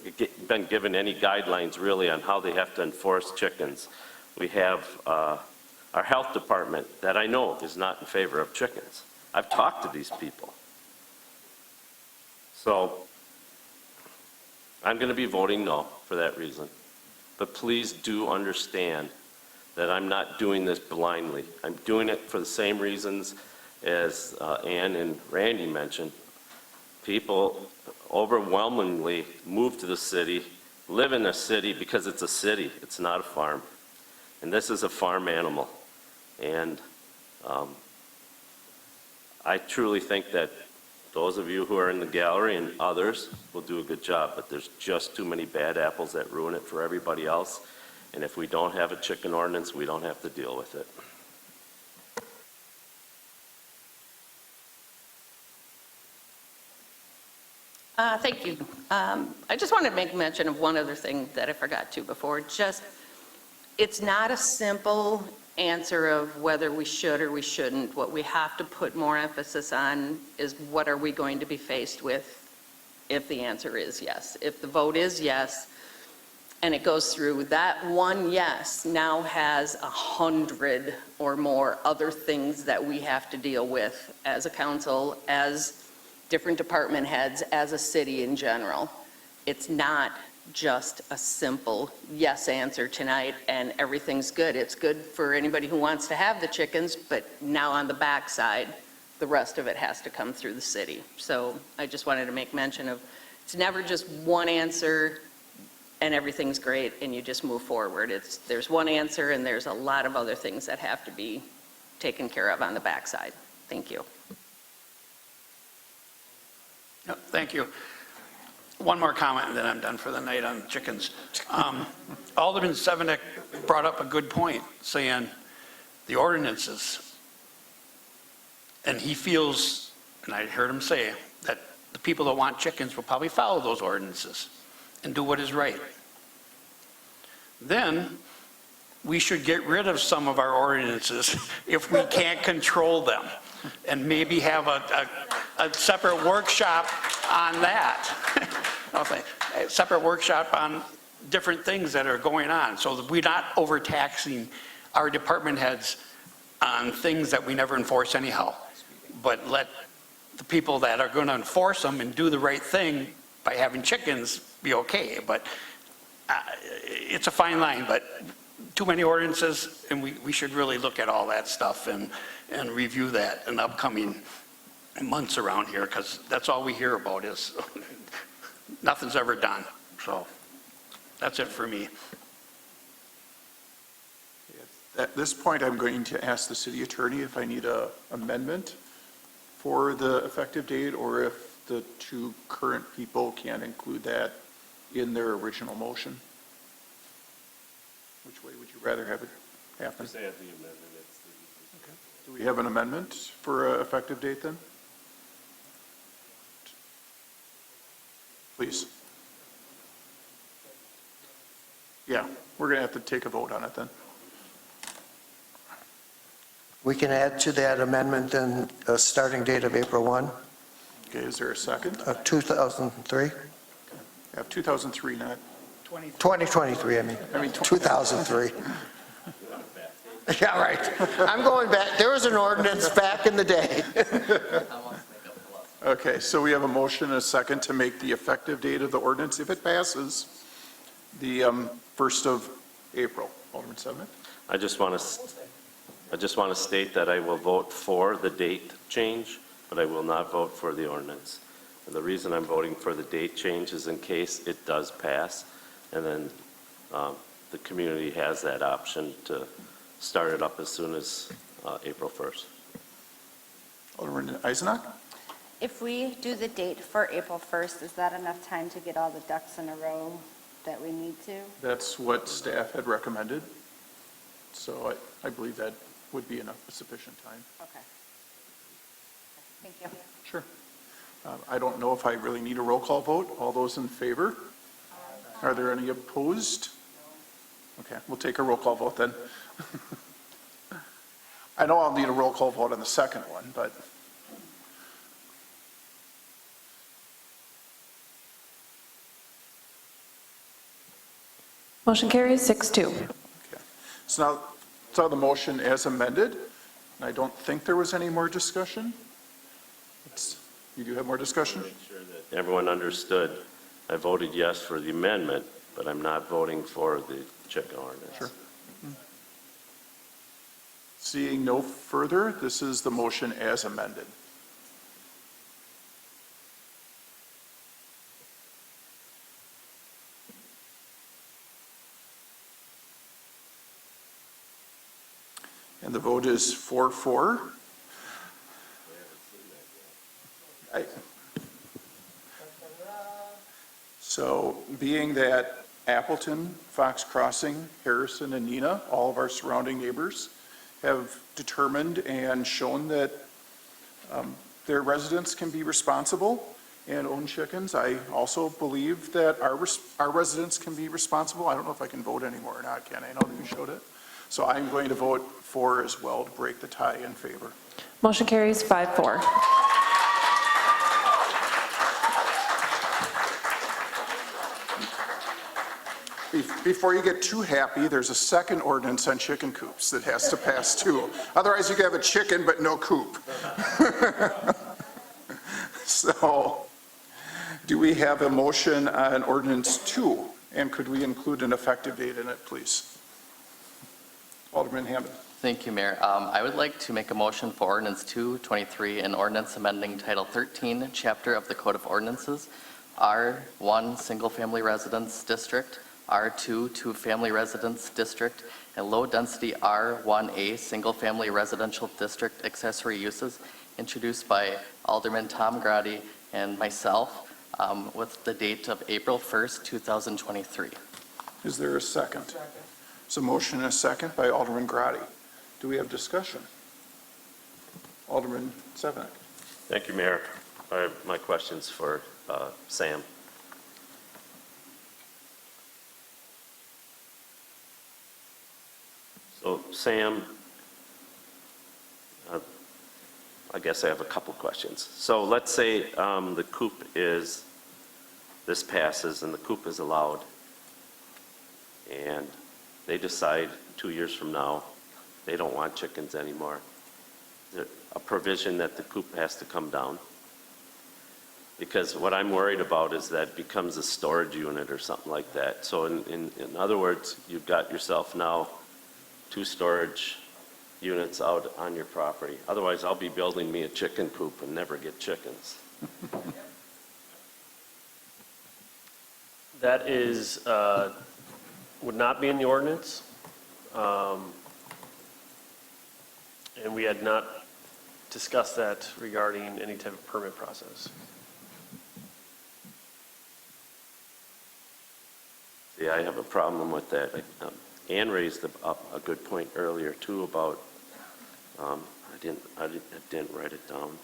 been given any guidelines really on how they have to enforce chickens. We have our health department that I know is not in favor of chickens. I've talked to these people. So I'm going to be voting no for that reason. But please do understand that I'm not doing this blindly. I'm doing it for the same reasons as Ann and Randy mentioned. People overwhelmingly move to the city, live in a city because it's a city. It's not a farm. And this is a farm animal. And I truly think that those of you who are in the gallery and others will do a good job, but there's just too many bad apples that ruin it for everybody else. And if we don't have a chicken ordinance, we don't have to deal with it. Thank you. I just wanted to make mention of one other thing that I forgot to before. It's not a simple answer of whether we should or we shouldn't. What we have to put more emphasis on is what are we going to be faced with if the answer is yes. If the vote is yes and it goes through, that one yes now has 100 or more other things that we have to deal with as a council, as different department heads, as a city in general. It's not just a simple yes answer tonight and everything's good. It's good for anybody who wants to have the chickens, but now on the backside, the rest of it has to come through the city. So I just wanted to make mention of, it's never just one answer and everything's great and you just move forward. There's one answer and there's a lot of other things that have to be taken care of on the backside. Thank you. Yep, thank you. One more comment, and then I'm done for the night on chickens. Alderman Sevenik brought up a good point, saying the ordinances. And he feels, and I heard him say, that the people that want chickens will probably follow those ordinances and do what is right. Then we should get rid of some of our ordinances if we can't control them, and maybe have a separate workshop on that. A separate workshop on different things that are going on, so that we're not overtaxing our department heads on things that we never enforce anyhow, but let the people that are going to enforce them and do the right thing by having chickens be okay, but it's a fine line, but too many ordinances, and we should really look at all that stuff and review that in upcoming months around here, because that's all we hear about is nothing's ever done. So that's it for me. At this point, I'm going to ask the city attorney if I need an amendment for the effective date, or if the two current people can include that in their original motion. Which way would you rather have it happen? Just add the amendment. Do we have an amendment for an effective date then? Please. Yeah, we're going to have to take a vote on it then. We can add to that amendment then a starting date of April 1, Okay, is there a second? 2003? I have 2003, not 2023, I mean 2003. Yeah, right. I'm going back. There was an ordinance back in the day. Okay, so we have a motion and a second to make the effective date of the ordinance, if it passes, the 1st of April. Alderman Sevenick? I just want to state that I will vote for the date change, but I will not vote for the ordinance. And the reason I'm voting for the date change is in case it does pass, and then the community has that option to start it up as soon as April 1st. Alderman Eisenach? If we do the date for April 1st, is that enough time to get all the ducks in a row that we need to? That's what staff had recommended. So I believe that would be enough, sufficient time. Okay. Thank you. Sure. I don't know if I really need a roll call vote. All those in favor? Are there any opposed? Okay, we'll take a roll call vote then. I know I'll need a roll call vote on the second one, but. Motion carries 6-2. Okay. So now, the motion as amended. And I don't think there was any more discussion. You do have more discussion? Make sure that everyone understood, I voted yes for the amendment, but I'm not voting for the chicken ordinance. Sure. Seeing no further, this is the motion as amended. And the vote is 4-4. So being that Appleton, Fox Crossing, Harrison, and Neenah, all of our surrounding neighbors, have determined and shown that their residents can be responsible and own chickens, I also believe that our residents can be responsible. I don't know if I can vote anymore or not, Ken. I know that you showed it. So I'm going to vote for as well to break the tie in favor. Motion carries 5-4. Before you get too happy, there's a second ordinance on chicken coops that has to pass too. Otherwise, you can have a chicken but no coop. So, do we have a motion on ordinance 2? And could we include an effective date in it, please? Alderman Hammond. Thank you, Mayor. I would like to make a motion for ordinance 223, an ordinance amending Title 13, Chapter of the Code of Ordinances, R1 Single Family Residence District, R2 Two Family Residence District, and low-density R1A Single Family Residential District accessory uses, introduced by Alderman Tom Grady and myself, with the date of April 1st, 2023. Is there a second? So motion and a second by Alderman Grady. Do we have discussion? Alderman Sevenick. Thank you, Mayor. My question's for Sam. So Sam, I guess I have a couple questions. So let's say the coop this passes and the coop is allowed, and they decide 2 years from now they don't want chickens anymore. Is there a provision that the coop has to come down? Because what I'm worried about is that it becomes a storage unit or something like that. So in other words, you've got yourself now 2 storage units out on your property. Otherwise, I'll be building me a chicken coop and never get chickens. That is, would not be in the ordinance. And we had not discussed that regarding any type of permit process. Yeah, I have a problem with that. Ann raised a good point earlier too about, I didn't write it down.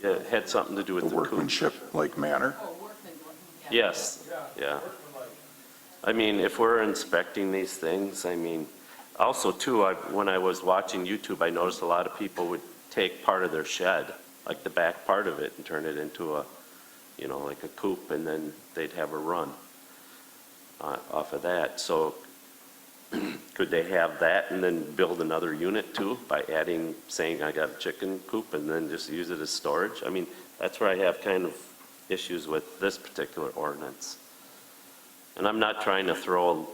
Yeah, it had something to do with The the coop. workmanship-like manner. Yes, yeah. I mean, if we're inspecting these things, I mean, also too, when I was watching YouTube, I noticed a lot of people would take part of their shed, like the back part of it, and turn it into a, you know, like a coop, and then they'd have a run off of that. So could they have that and then build another unit too by adding, saying I got a chicken coop and then just use it as storage? I mean, that's where I have kind of issues with this particular ordinance. And I'm not trying to throw,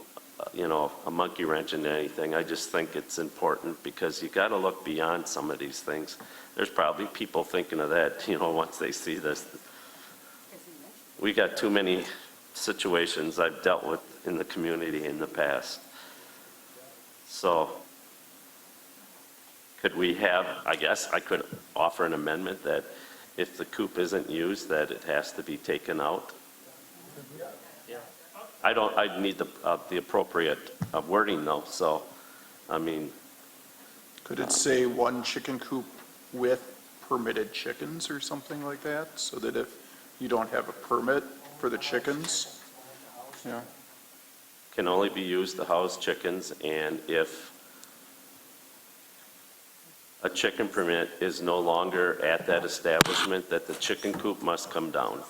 you know, a monkey wrench into anything. I just think it's important because you got to look beyond some of these things. There's probably people thinking of that, you know, once they see this. We got too many situations I've dealt with in the community in the past. So could we have, I guess I could offer an amendment that if the coop isn't used, that it has to be taken out? I'd need the appropriate wording though, so, I mean. Could it say 1 chicken coop with permitted chickens or something like that? So that if you don't have a permit for the chickens, yeah. Can only be used to house chickens, and if a chicken permit is no longer at that establishment, that the chicken coop must come down.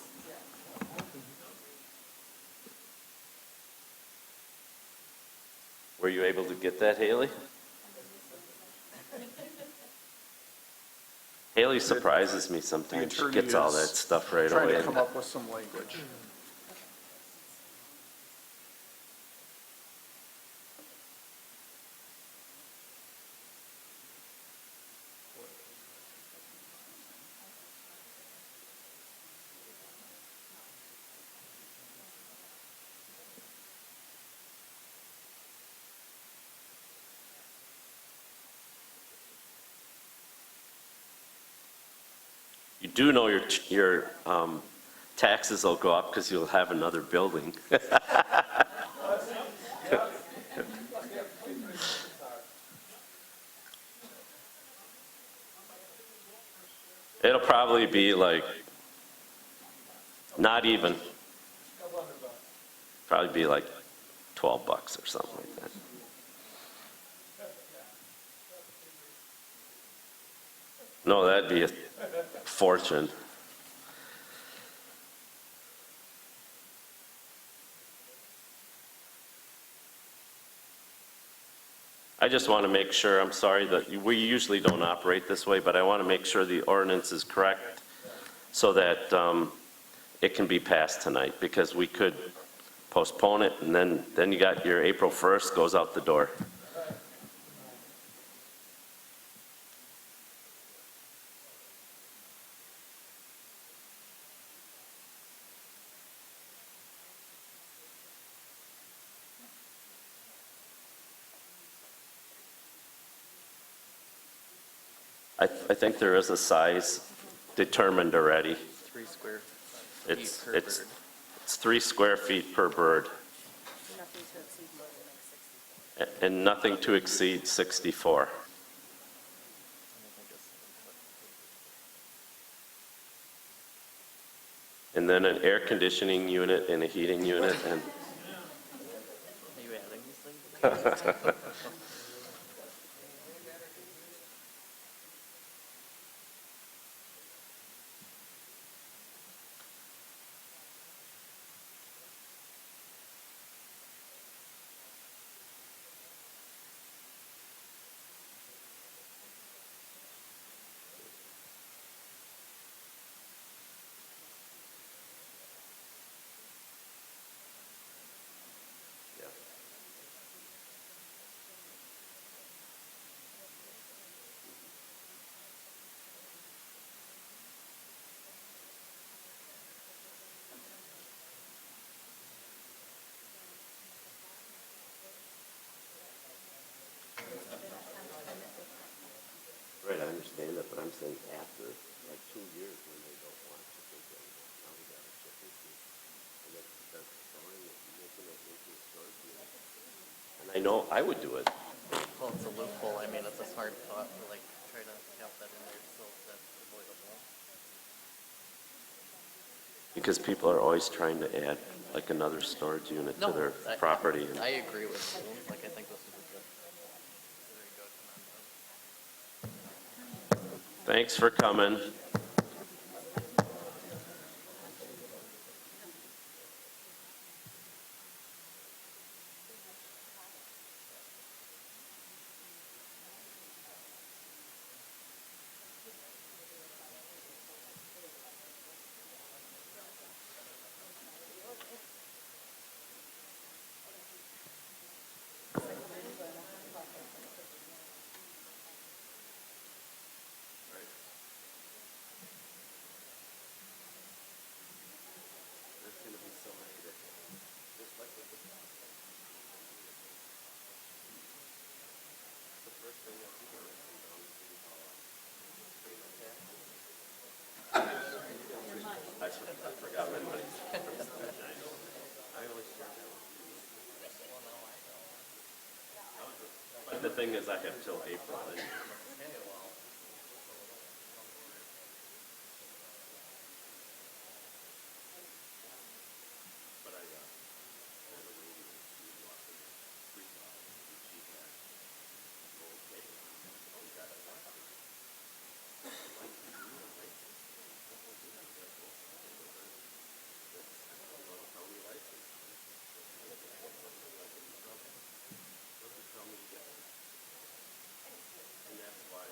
Were you able to get that, Haley? Haley surprises me sometimes. She gets all that stuff right Trying away. to come up with some language. You do know your taxes will go up because you'll have another building. It'll probably be like, not even, probably be like $12 or something like that. No, that'd be a fortune. I just want to make sure, I'm sorry that we usually don't operate this way, but I want to make sure the ordinance is correct so that it can be passed tonight, because we could postpone it and then you got your April 1st goes out the door. I think there is a size determined already. 3 square feet It's per it's bird. it's 3 square feet per bird, and nothing to exceed 64. And then an air conditioning unit and a heating unit and. Are you adding these things? sometimes they after like 2 years when they don't want chickens anymore. Now we got a chicken coop. And they're storing it, making it into a storage unit. And I know I would do it. Well, it's a loophole. I mean, it's a smart thought to like try to have that in there so that's avoidable. Because people are always trying to add like another storage unit to their property. And I agree with you. Like, I think this is a good, very good. thanks for coming. I forgot my money. But the thing is, I have till April. And but I had a lady and she walked in the street and she had gold tape. Oh, you got it. And that's why.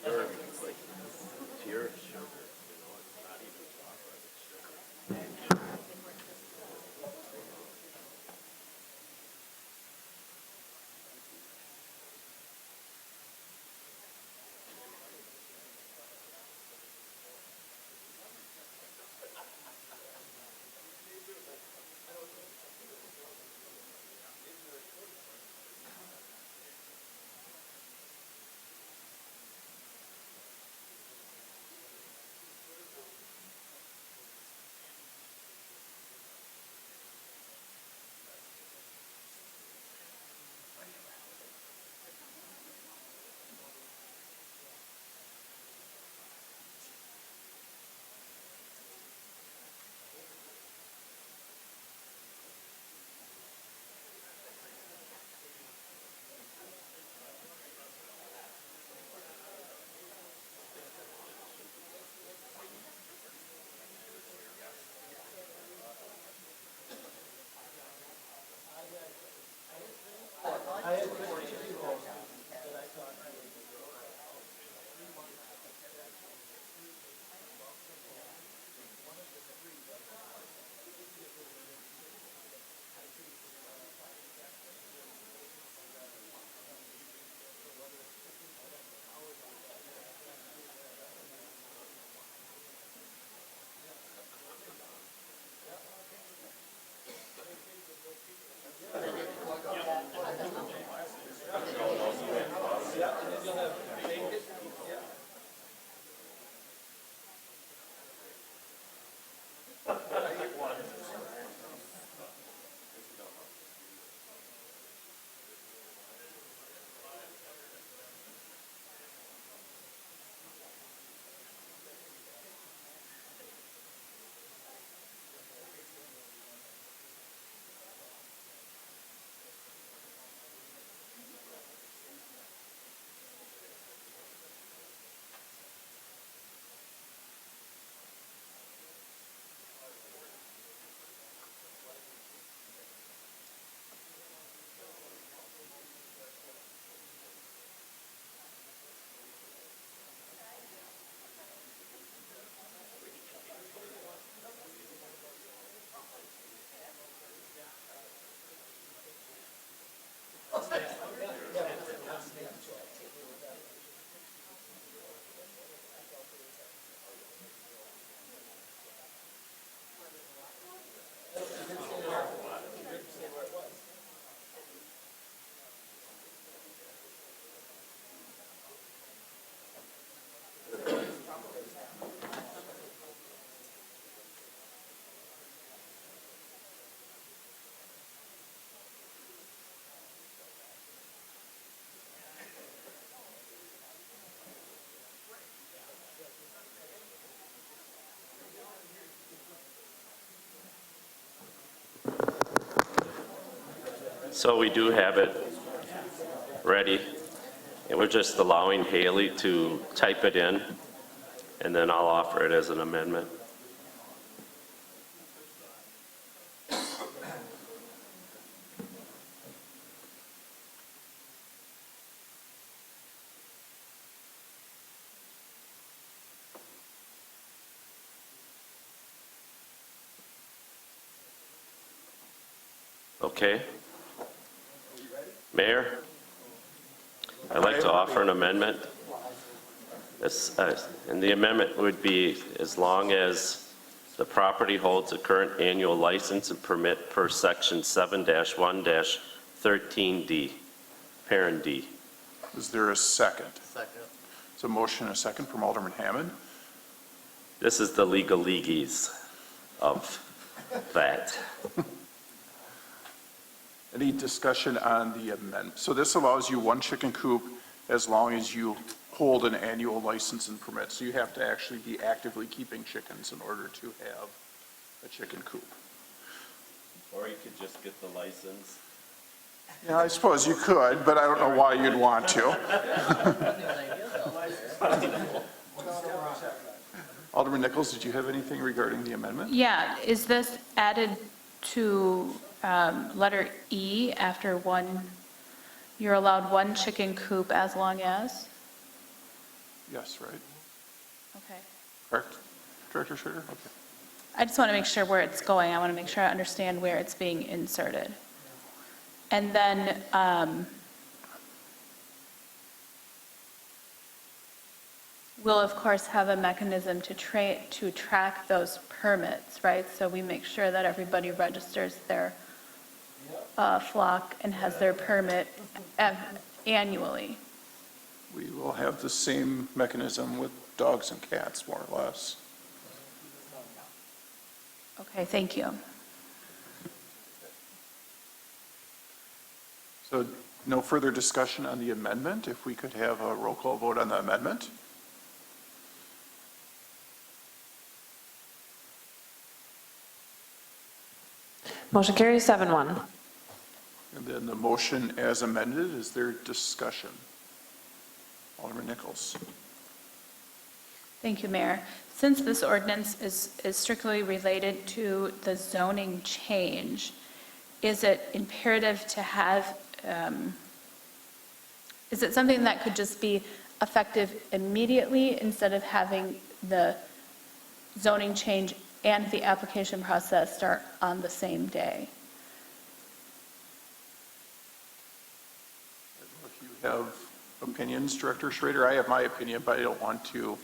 It's like pure sugar, you know, it's not even chocolate, it's sugar. So we do have it ready, and we're just allowing Haley to type it in, and then I'll offer it as an amendment. Okay. Mayor, I'd like to offer an amendment. And the amendment would be, as long as the property holds a current annual license and permit per section 7-1-13D, parent D. Is there a second? Second. It's a motion and a second from Alderman Hammond. This is the legalese of that. Any discussion on the amendment? So this allows you one chicken coop as long as you hold an annual license and permit. So you have to actually be actively keeping chickens in order to have a chicken coop. Or you could just get the license. Yeah, I suppose you could, but I don't know why you'd want to. Alderman Nichols, did you have anything regarding the amendment? Yeah, is this added to letter E after one, you're allowed one chicken coop as long as? Yes, right? Okay. Correct? Director Schrader? Okay. I just want to make sure where it's going. I want to make sure I understand where it's being inserted. And then, we'll of course have a mechanism to track those permits, right? So we make sure that everybody registers their flock and has their permit annually. We will have the same mechanism with dogs and cats, more or less. Okay, thank you. So no further discussion on the amendment. If we could have a roll call vote on the amendment. Motion carries 7-1. And then the motion as amended, is there discussion? Alderman Nichols. Thank you, Mayor. Since this ordinance is strictly related to the zoning change, is it imperative to have, is it something that could just be effective immediately instead of having the zoning change and the application process start on the same day? If you have opinions, Director Schrader, I have my opinion, but I don't want to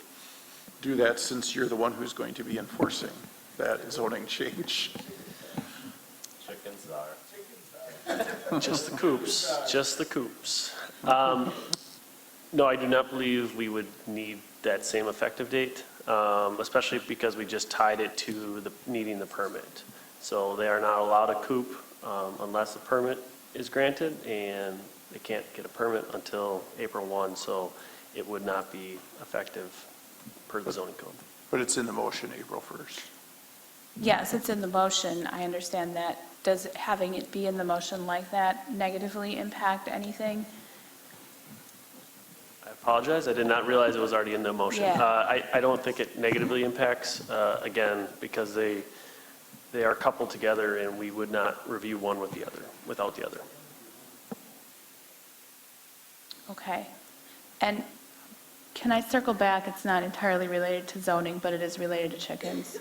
do that since you're the one who's going to be enforcing that zoning change. Chickens are. Just the coops, just the coops. No, I do not believe we would need that same effective date, especially because we just tied it to needing the permit. So they are not allowed a coop unless a permit is granted, and they can't get a permit until April 1, so it would not be effective per the zoning code. But it's in the motion, April 1st. Yes, it's in the motion. I understand that. Does having it be in the motion like that negatively impact anything? I apologize, I did not realize it was already in the motion. Yeah. I don't think it negatively impacts, again, because they are coupled together, and we would not review one with the other, without the other. Okay. And can I circle back? It's not entirely related to zoning, but it is related to chickens.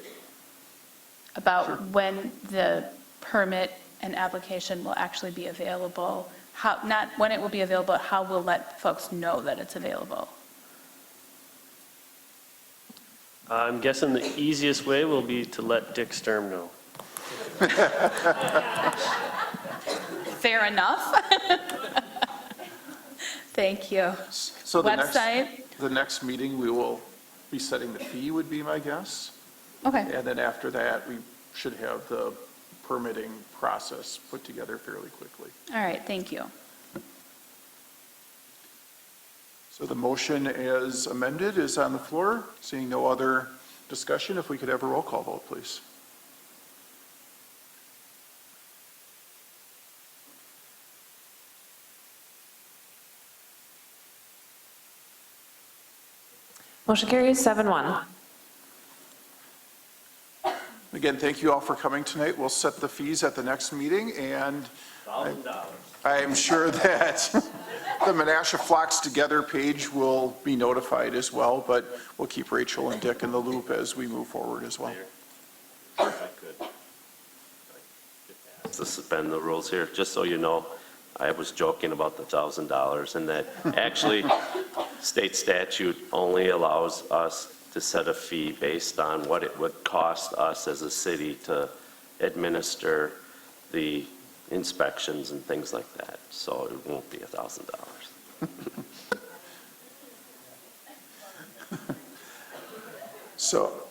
About when the permit and application will actually be available. How, not when it will be available, how we'll let folks know that it's available. I'm guessing the easiest way will be to let Dick Sturm know. Fair enough. Thank you. So Website? the next meeting, we will be setting the fee, would be my guess. Okay. And then after that, we should have the permitting process put together fairly quickly. All right, thank you. So the motion as amended is on the floor. Seeing no other discussion, if we could have a roll call vote, please. Motion carries 7-1. Again, thank you all for coming tonight. We'll set the fees at the next meeting, and $1,000. I am sure that the Menasha Flocks Together page will be notified as well, but we'll keep Rachel and Dick in the loop as we move forward as well. If I could to suspend the rules here, just so you know, I was joking about the $1,000, and that actually state statute only allows us to set a fee based on what it would cost us as a city to administer the inspections and things like that. So it won't be $1,000. So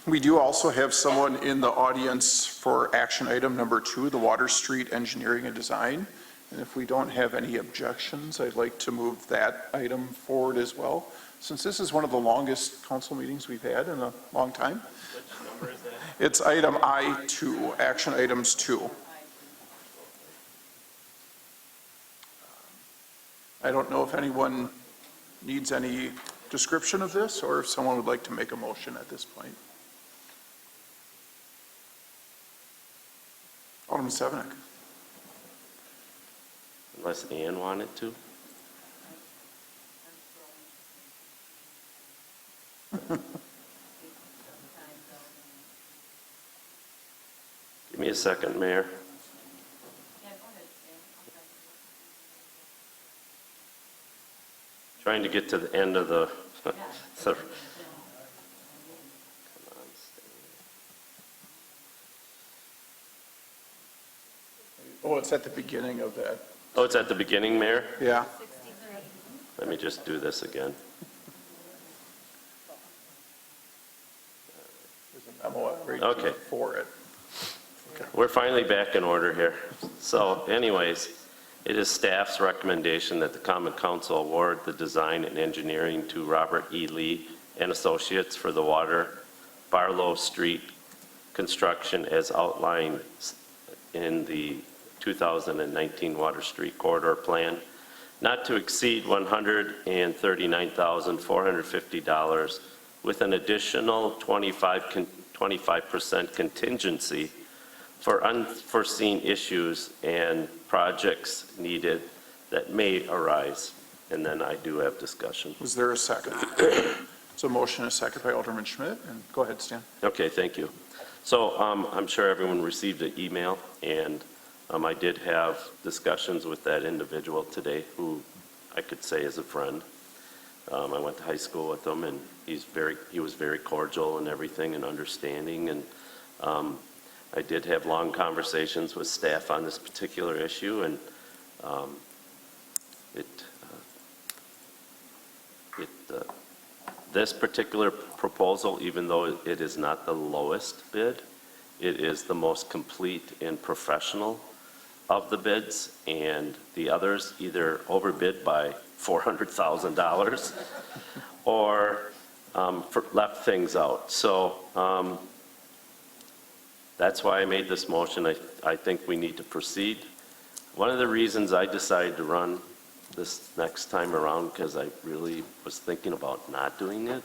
we do also have someone in the audience for action item number 2, the Water Street Engineering and Design. And if we don't have any objections, I'd like to move that item forward as well, since this is one of the longest council meetings we've had in a long time. Which number is that? It's item I2, action items 2. I don't know if anyone needs any description of this, or if someone would like to make a motion at this point. Alderman Sevenick. Unless Ann wanted to. Give me a second, Mayor. Trying to get to the end of the, so- Oh, it's at the beginning of that. Oh, it's at the beginning, Mayor? Yeah. Let me just do this again. There's a memo right Okay. for it. We're finally back in order here. So anyways, it is staff's recommendation that the Common Council award the design and engineering to Robert E. Lee and Associates for the Barlow Street construction as outlined in the 2019 Water Street Corridor Plan, not to exceed $139,450 with an additional 25% contingency for unforeseen issues and projects needed that may arise. And then I do have discussion. Was there a second? So motion and a second by Alderman Schmidt, and go ahead, Stan. Okay, thank you. So I'm sure everyone received an email, and I did have discussions with that individual today who I could say is a friend. I went to high school with him, and he was very cordial and everything and understanding. And I did have long conversations with staff on this particular issue, and this particular proposal, even though it is not the lowest bid, it is the most complete and professional of the bids, and the others either overbid by $400,000 or left things out. So that's why I made this motion. I think we need to proceed. One of the reasons I decided to run this next time around, because I really was thinking about not doing it,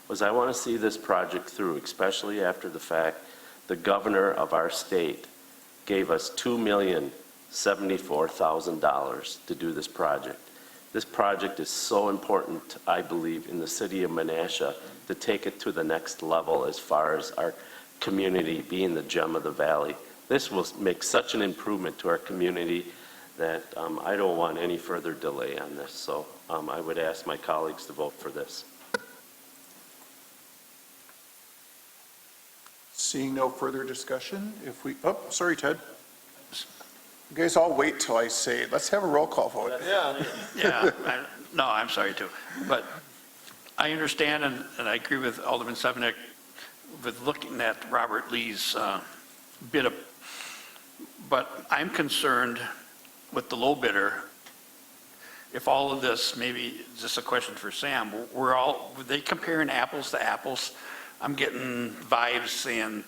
was I want to see this project through, especially after the fact the governor of our state gave us $2,074,000 to do this project. This project is so important, I believe, in the city of Menasha to take it to the next level as far as our community being the gem of the valley. This will make such an improvement to our community that I don't want any further delay on this. So I would ask my colleagues to vote for this. Seeing no further discussion, sorry, Ted. You guys all wait till I say, let's have a roll call vote. Yeah, no, I'm sorry too. But I understand, and I agree with Alderman Sevenick with looking at Robert Lee's bid. But I'm concerned with the low bidder. If all of this, maybe just a question for Sam, were they comparing apples to apples? I'm getting vibes saying,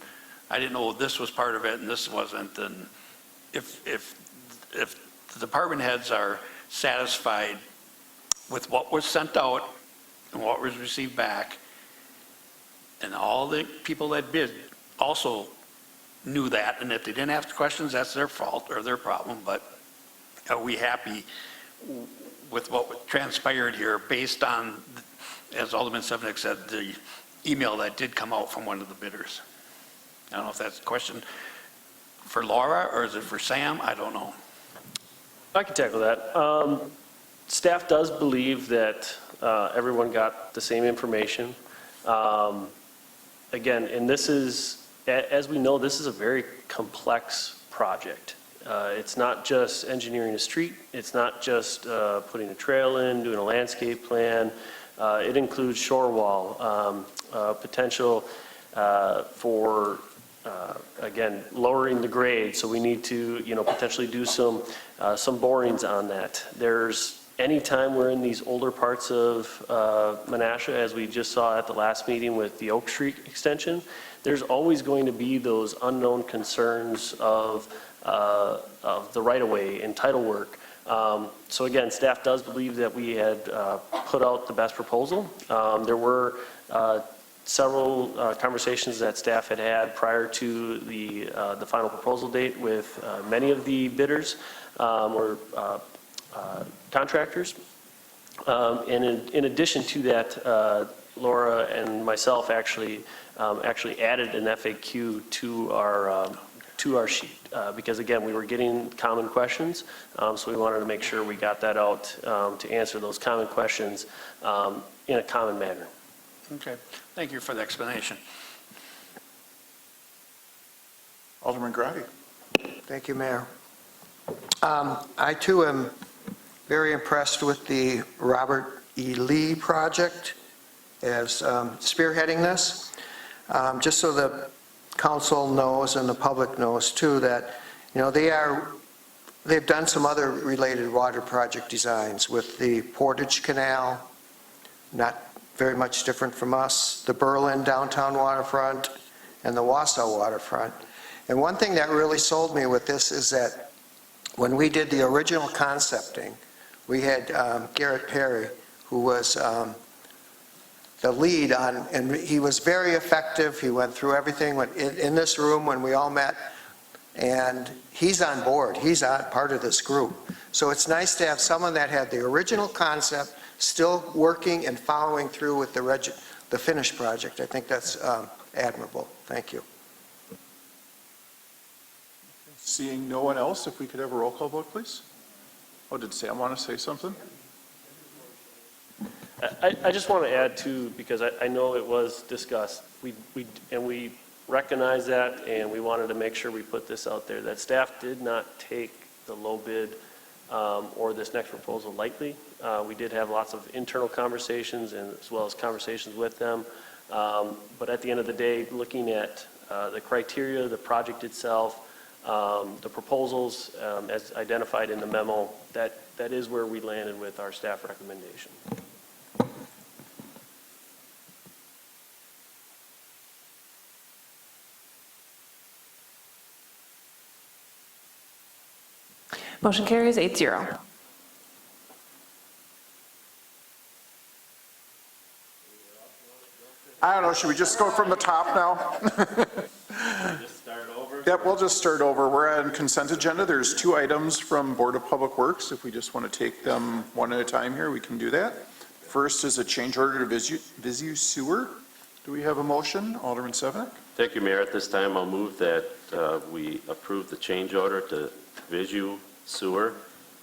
I didn't know this was part of it and this wasn't. And if the department heads are satisfied with what was sent out and what was received back. And all the people that bid also knew that, and if they didn't ask questions, that's their fault or their problem, but are we happy with what transpired here based on, as Alderman Sevenick said, the email that did come out from one of the bidders? I don't know if that's a question for Laura or is it for Sam? I don't know. I can tackle that. Staff does believe that everyone got the same information. Again, and this is, as we know, this is a very complex project. It's not just engineering a street. It's not just putting a trail in, doing a landscape plan. It includes shore wall, potential for, again, lowering the grade. So we need to, potentially do some borings on that. Anytime we're in these older parts of Menasha, as we just saw at the last meeting with the Oak Street extension, there's always going to be those unknown concerns of the right-of-way and title work. So again, staff does believe that we had put out the best proposal. There were several conversations that staff had prior to the final proposal date with many of the bidders or contractors. And in addition to that, Laura and myself actually added an FAQ to our sheet because again, we were getting common questions, so we wanted to make sure we got that out to answer those common questions in a common manner. Okay, thank you for the explanation. Alderman Grady. Thank you, Mayor. I too am very impressed with the Robert E. Lee project as spearheading this. Just so the council knows and the public knows too that, they've done some other related water project designs with the Portage Canal, not very much different from us, the Berlin downtown waterfront, and the Wausau waterfront. And one thing that really sold me with this is that when we did the original concepting, we had Garrett Perry, who was the lead on, and he was very effective. He went through everything in this room when we all met, and he's on board. He's part of this group. So it's nice to have someone that had the original concept still working and following through with the finished project. I think that's admirable. Thank you. Seeing no one else, if we could have a roll call vote, please. Oh, did Sam want to say something? I just want to add too, because I know it was discussed, we recognize that, and we wanted to make sure we put this out there, that staff did not take the low bid or this next proposal lightly. We did have lots of internal conversations and as well as conversations with them. But at the end of the day, looking at the criteria, the project itself, the proposals as identified in the memo, that is where we landed with our staff recommendation. Motion carries 8-0. I don't know, should we just go from the top now? Just start over? Yep, we'll just start over. We're on consent agenda. There's 2 items from Board of Public Works. If we just want to take them one at a time here, we can do that. First is a change order to Visu Sewer. Do we have a motion? Alderman Sevenick? Thank you, Mayor. At this time, I'll move that we approve the change order to Visu Sewer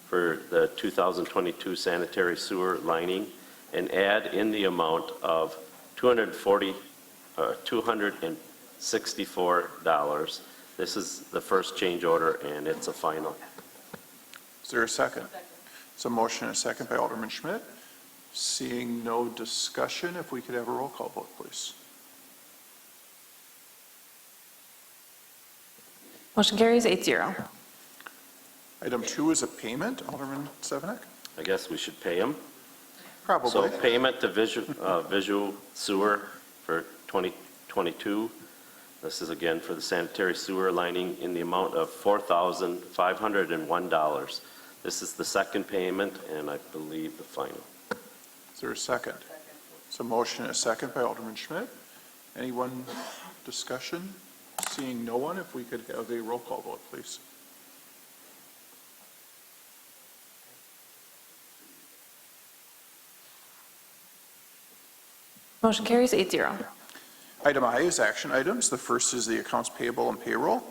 for the 2022 sanitary sewer lining and add in the amount of $264. This is the first change order and it's a final. Is there a second? It's a motion and a second by Alderman Schmidt. Seeing no discussion, if we could have a roll call vote, please. Motion carries 8-0. Item 2 is a payment. Alderman Sevenick? I guess we should pay them. Probably. So payment to Visual Sewer for 2022. This is again for the sanitary sewer lining in the amount of $4,501. This is the second payment and I believe the final. Is there a second? So motion and a second by Alderman Schmidt. Anyone discussion? Seeing no one, if we could have a roll call vote, please. Motion carries 8-0. Item I is action items. The first is the accounts payable and payroll.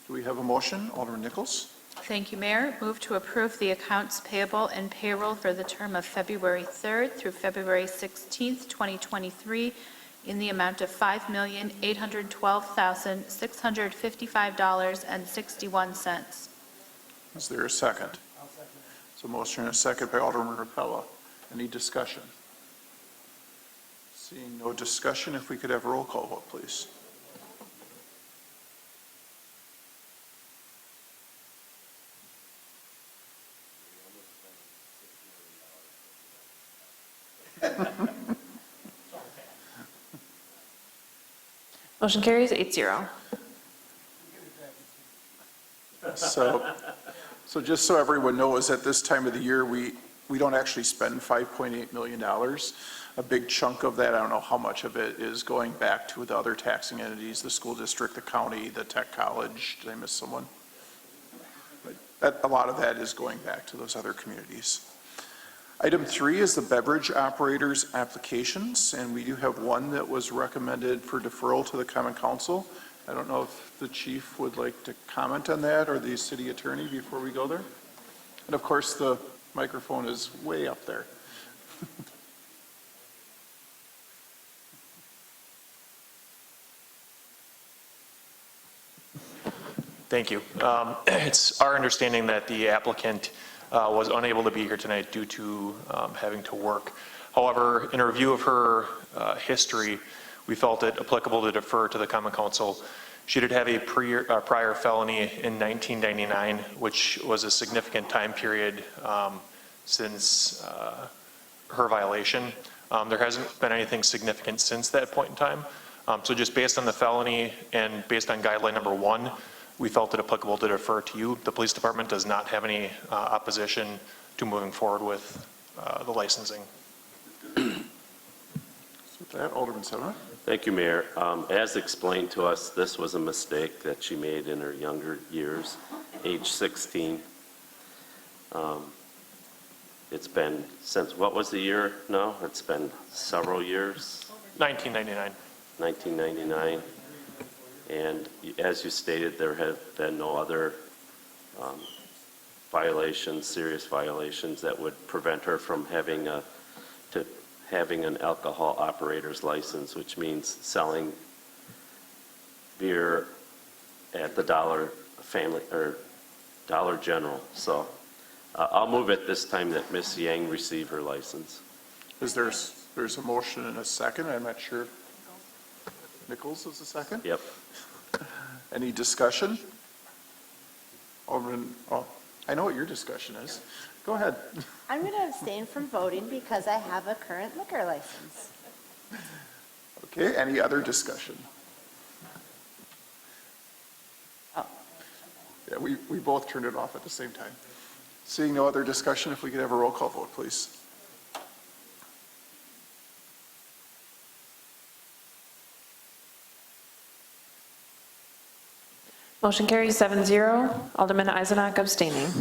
Do we have a motion? Alderman Nichols. Thank you, Mayor. Move to approve the accounts payable and payroll for the term of February 3rd through February 16th, 2023, in the amount of $5,812,655.61. Is there a second? So motion and a second by Alderman Rapella. Any discussion? Seeing no discussion, if we could have a roll call vote, please. Motion carries 8-0. So just so everyone knows, at this time of the year, we don't actually spend $5.8 million. A big chunk of that, I don't know how much of it, is going back to the other taxing entities, the school district, the county, the tech college. Did I miss someone? But a lot of that is going back to those other communities. Item 3 is the beverage operators applications, and we do have one that was recommended for deferral to the Common Council. I don't know if the chief would like to comment on that, or the city attorney, before we go there. And of course, the microphone is way up there. Thank you. It's our understanding that the applicant was unable to be here tonight due to having to work. However, in a review of her history, we felt it applicable to defer to the Common Council. She did have a prior felony in 1999, which was a significant time period since her violation. There hasn't been anything significant since that point in time. So just based on the felony and based on guideline number 1, we felt it applicable to defer to you. The police department does not have any opposition to moving forward with the licensing. With that, Alderman Sevenick. Thank you, Mayor. As explained to us, this was a mistake that she made in her younger years, age 16. It's been since, what was the year now? It's been several years. 1999. 1999. And as you stated, there have been no other violations, serious violations that would prevent her from having an alcohol operator's license, which means selling beer at the Dollar General. So I'll move at this time that Ms. Yang receive her license. There's a motion and a second. I'm not sure. Nichols is the second? Yep. Any discussion? Alderman, I know what your discussion is. Go ahead. I'm going to abstain from voting because I have a current liquor license. Okay, any other discussion? Yeah, we both turned it off at the same time. Seeing no other discussion, if we could have a roll call vote, please. Motion carries 7-0. Alderman Eisenach abstaining.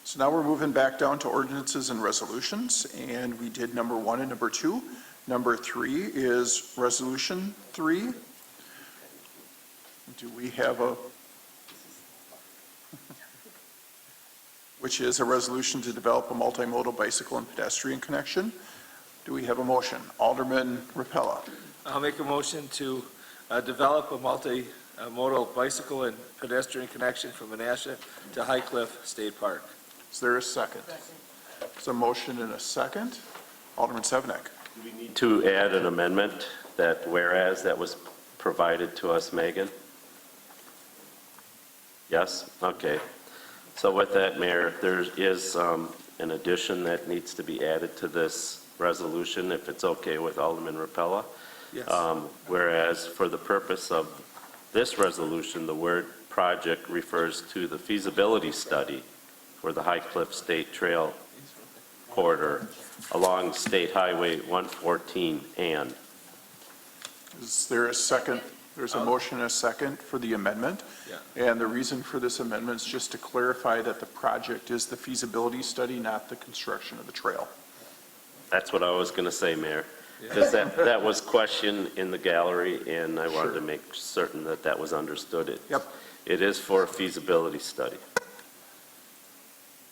So now we're moving back down to ordinances and resolutions, and we did number 1 and number 2. Number 3 is resolution 3. Do we have which is a resolution to develop a multimodal bicycle and pedestrian connection. Do we have a motion? Alderman Rapella. I'll make a motion to develop a multimodal bicycle and pedestrian connection from Menasha to High Cliff State Park. Is there a second? There's a motion and a second. Alderman Sevenick. Do we need to add an amendment that whereas that was provided to us, Megan? Yes? Okay. So with that, Mayor, there is an addition that needs to be added to this resolution, if it's okay with Alderman Rapella. Yes. Whereas for the purpose of this resolution, the word project refers to the feasibility study for the High Cliff State Trail corridor along State Highway 114 and. Is there a second? There's a motion and a second for the amendment. And the reason for this amendment is just to clarify that the project is the feasibility study, not the construction of the trail. That's what I was going to say, Mayor. Because that was questioned in the gallery, and I wanted to make certain that that was understood. It is for a feasibility study.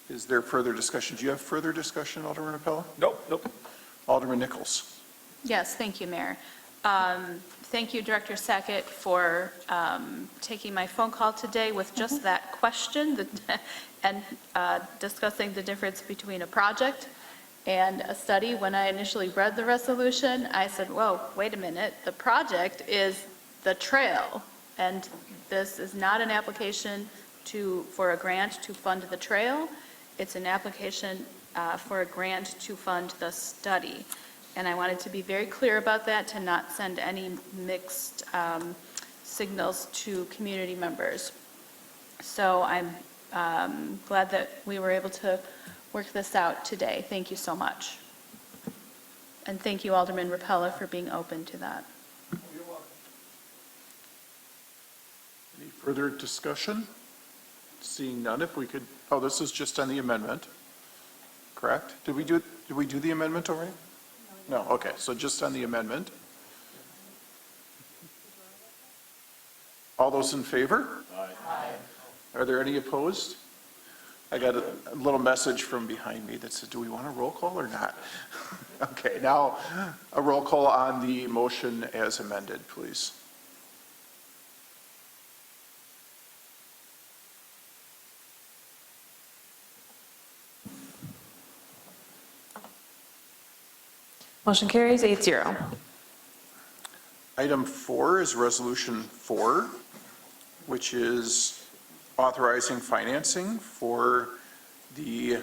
Is there further discussion? Do you have further discussion, Alderman Appella? Nope. Alderman Nichols? Yes, thank you, Mayor. Thank you, Director Sackett, for taking my phone call today with just that question and discussing the difference between a project and a study. When I initially read the resolution, I said, whoa, wait a minute, the project is the trail, and this is not an application for a grant to fund the trail. It's an application for a grant to fund the study. And I wanted to be very clear about that, to not send any mixed signals to community members. So I'm glad that we were able to work this out today. Thank you so much. And thank you, Alderman Rapella, for being open to that. Any further discussion? Seeing none, if we could, this is just on the amendment, correct? Did we do the amendment already? No, okay, so just on the amendment. All those in favor? Aye. Are there any opposed? I got a little message from behind me that said, do we want a roll call or not? Okay, now a roll call on the motion as amended, please. Motion carries 8-0. Item 4 is Resolution 4, which is authorizing financing for the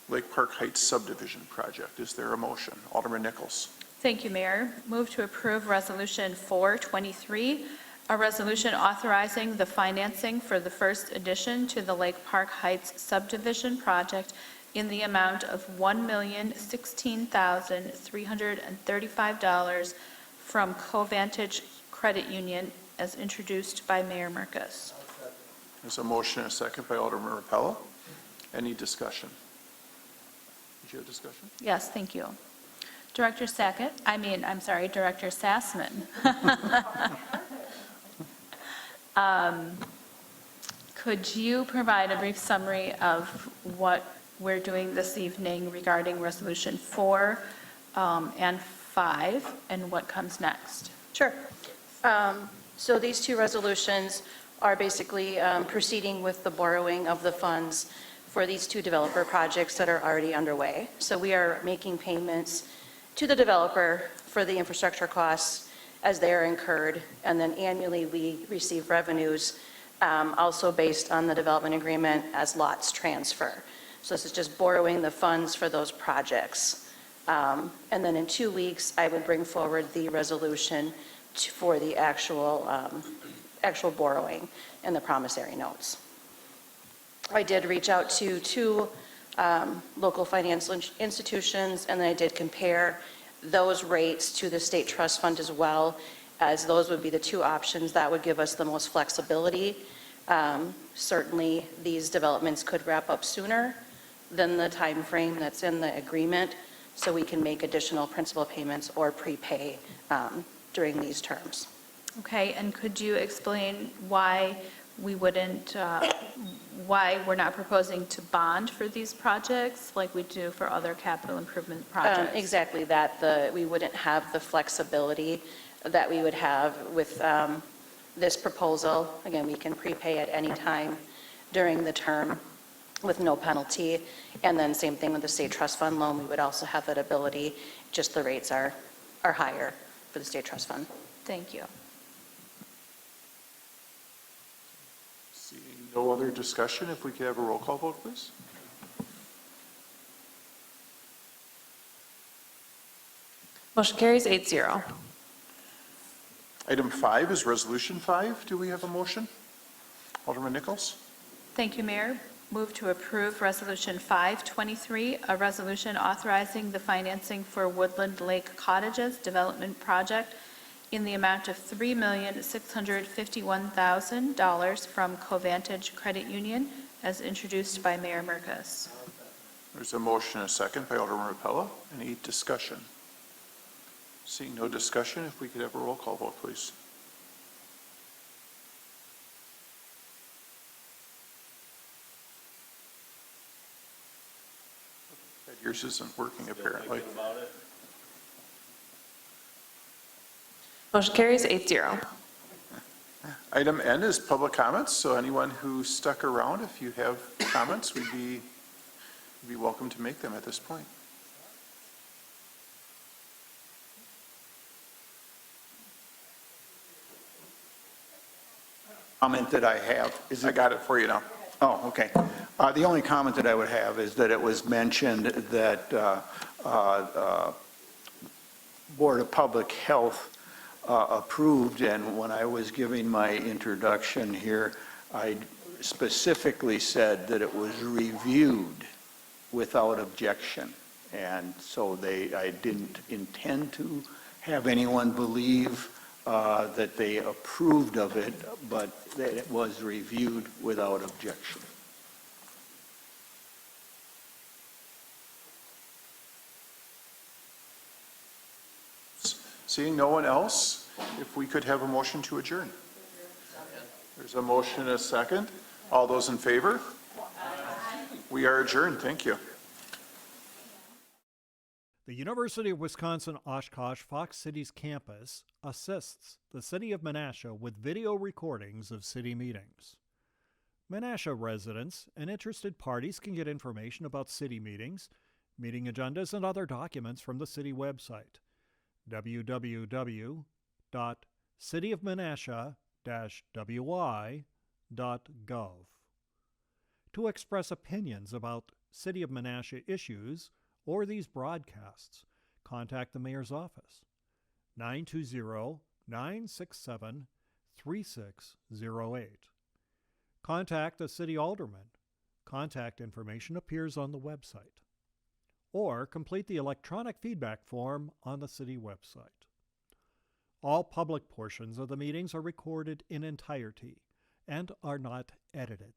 Lake Park Heights subdivision project. Is there a motion? Alderman Nichols. Thank you, Mayor. Move to approve Resolution 423, a resolution authorizing the financing for the first addition to the Lake Park Heights subdivision project in the amount of $1,016,335 from Covantage Credit Union, as introduced by Mayor Merkus. There's a motion and a second by Alderman Rapella. Any discussion? Did you have discussion? Yes, thank you. Director Sackett, Director Sassman. Could you provide a brief summary of what we're doing this evening regarding Resolution 4 and 5, and what comes next? Sure. So these two resolutions are basically proceeding with the borrowing of the funds for these two developer projects that are already underway. So we are making payments to the developer for the infrastructure costs as they are incurred, and then annually we receive revenues also based on the development agreement as lots transfer. So this is just borrowing the funds for those projects. And then in 2 weeks, I would bring forward the resolution for the actual borrowing and the promissory notes. I did reach out to 2 local financial institutions, and then I did compare those rates to the state trust fund as well, as those would be the 2 options that would give us the most flexibility. Certainly, these developments could wrap up sooner than the time frame that's in the agreement, so we can make additional principal payments or prepay during these terms. Okay, and could you explain why we wouldn't, why we're not proposing to bond for these projects like we do for other capital improvement projects? Exactly that. We wouldn't have the flexibility that we would have with this proposal. Again, we can prepay at any time during the term with no penalty. And then same thing with the state trust fund loan. We would also have that ability, just the rates are higher for the state trust fund. Thank you. Seeing no other discussion, if we could have a roll call vote, please. Motion carries 8-0. Item 5 is Resolution 5. Do we have a motion? Alderman Nichols? Thank you, Mayor. move to approve Resolution 523, a resolution authorizing the financing for Woodland Lake Cottages Development Project in the amount of $3,651,000 from Covantage Credit Union, as introduced by Mayor Merkus. There's a motion and a second by Alderman Rapella. Any discussion? Seeing no discussion, if we could have a roll call vote, please. Yours isn't working apparently. Motion carries 8-0. Item N is public comments, so anyone who stuck around, if you have comments, we'd be welcome to make them at this point. Comment that I have is... I got it for you now. Oh, okay. The only comment that I would have is that it was mentioned that Board of Public Health approved, and when I was giving my introduction here, I specifically said that it was reviewed without objection. And so I didn't intend to have anyone believe that they approved of it, but that it was reviewed without objection. Seeing no one else, if we could have a motion to adjourn. There's a motion and a second. All those in favor? We are adjourned. Thank you. The University of Wisconsin-Oshkosh Fox Cities campus assists the City of Menasha with video recordings of city meetings. Menasha residents and interested parties can get information about city meetings, meeting agendas, and other documents from the city website, www.cityofmenasha-wi.gov. To express opinions about City of Menasha issues or these broadcasts, contact the Mayor's office, 920-967-3608. Contact a City Alderman. Contact information appears on the website. Or complete the electronic feedback form on the City website. All public portions of the meetings are recorded in entirety and are not edited.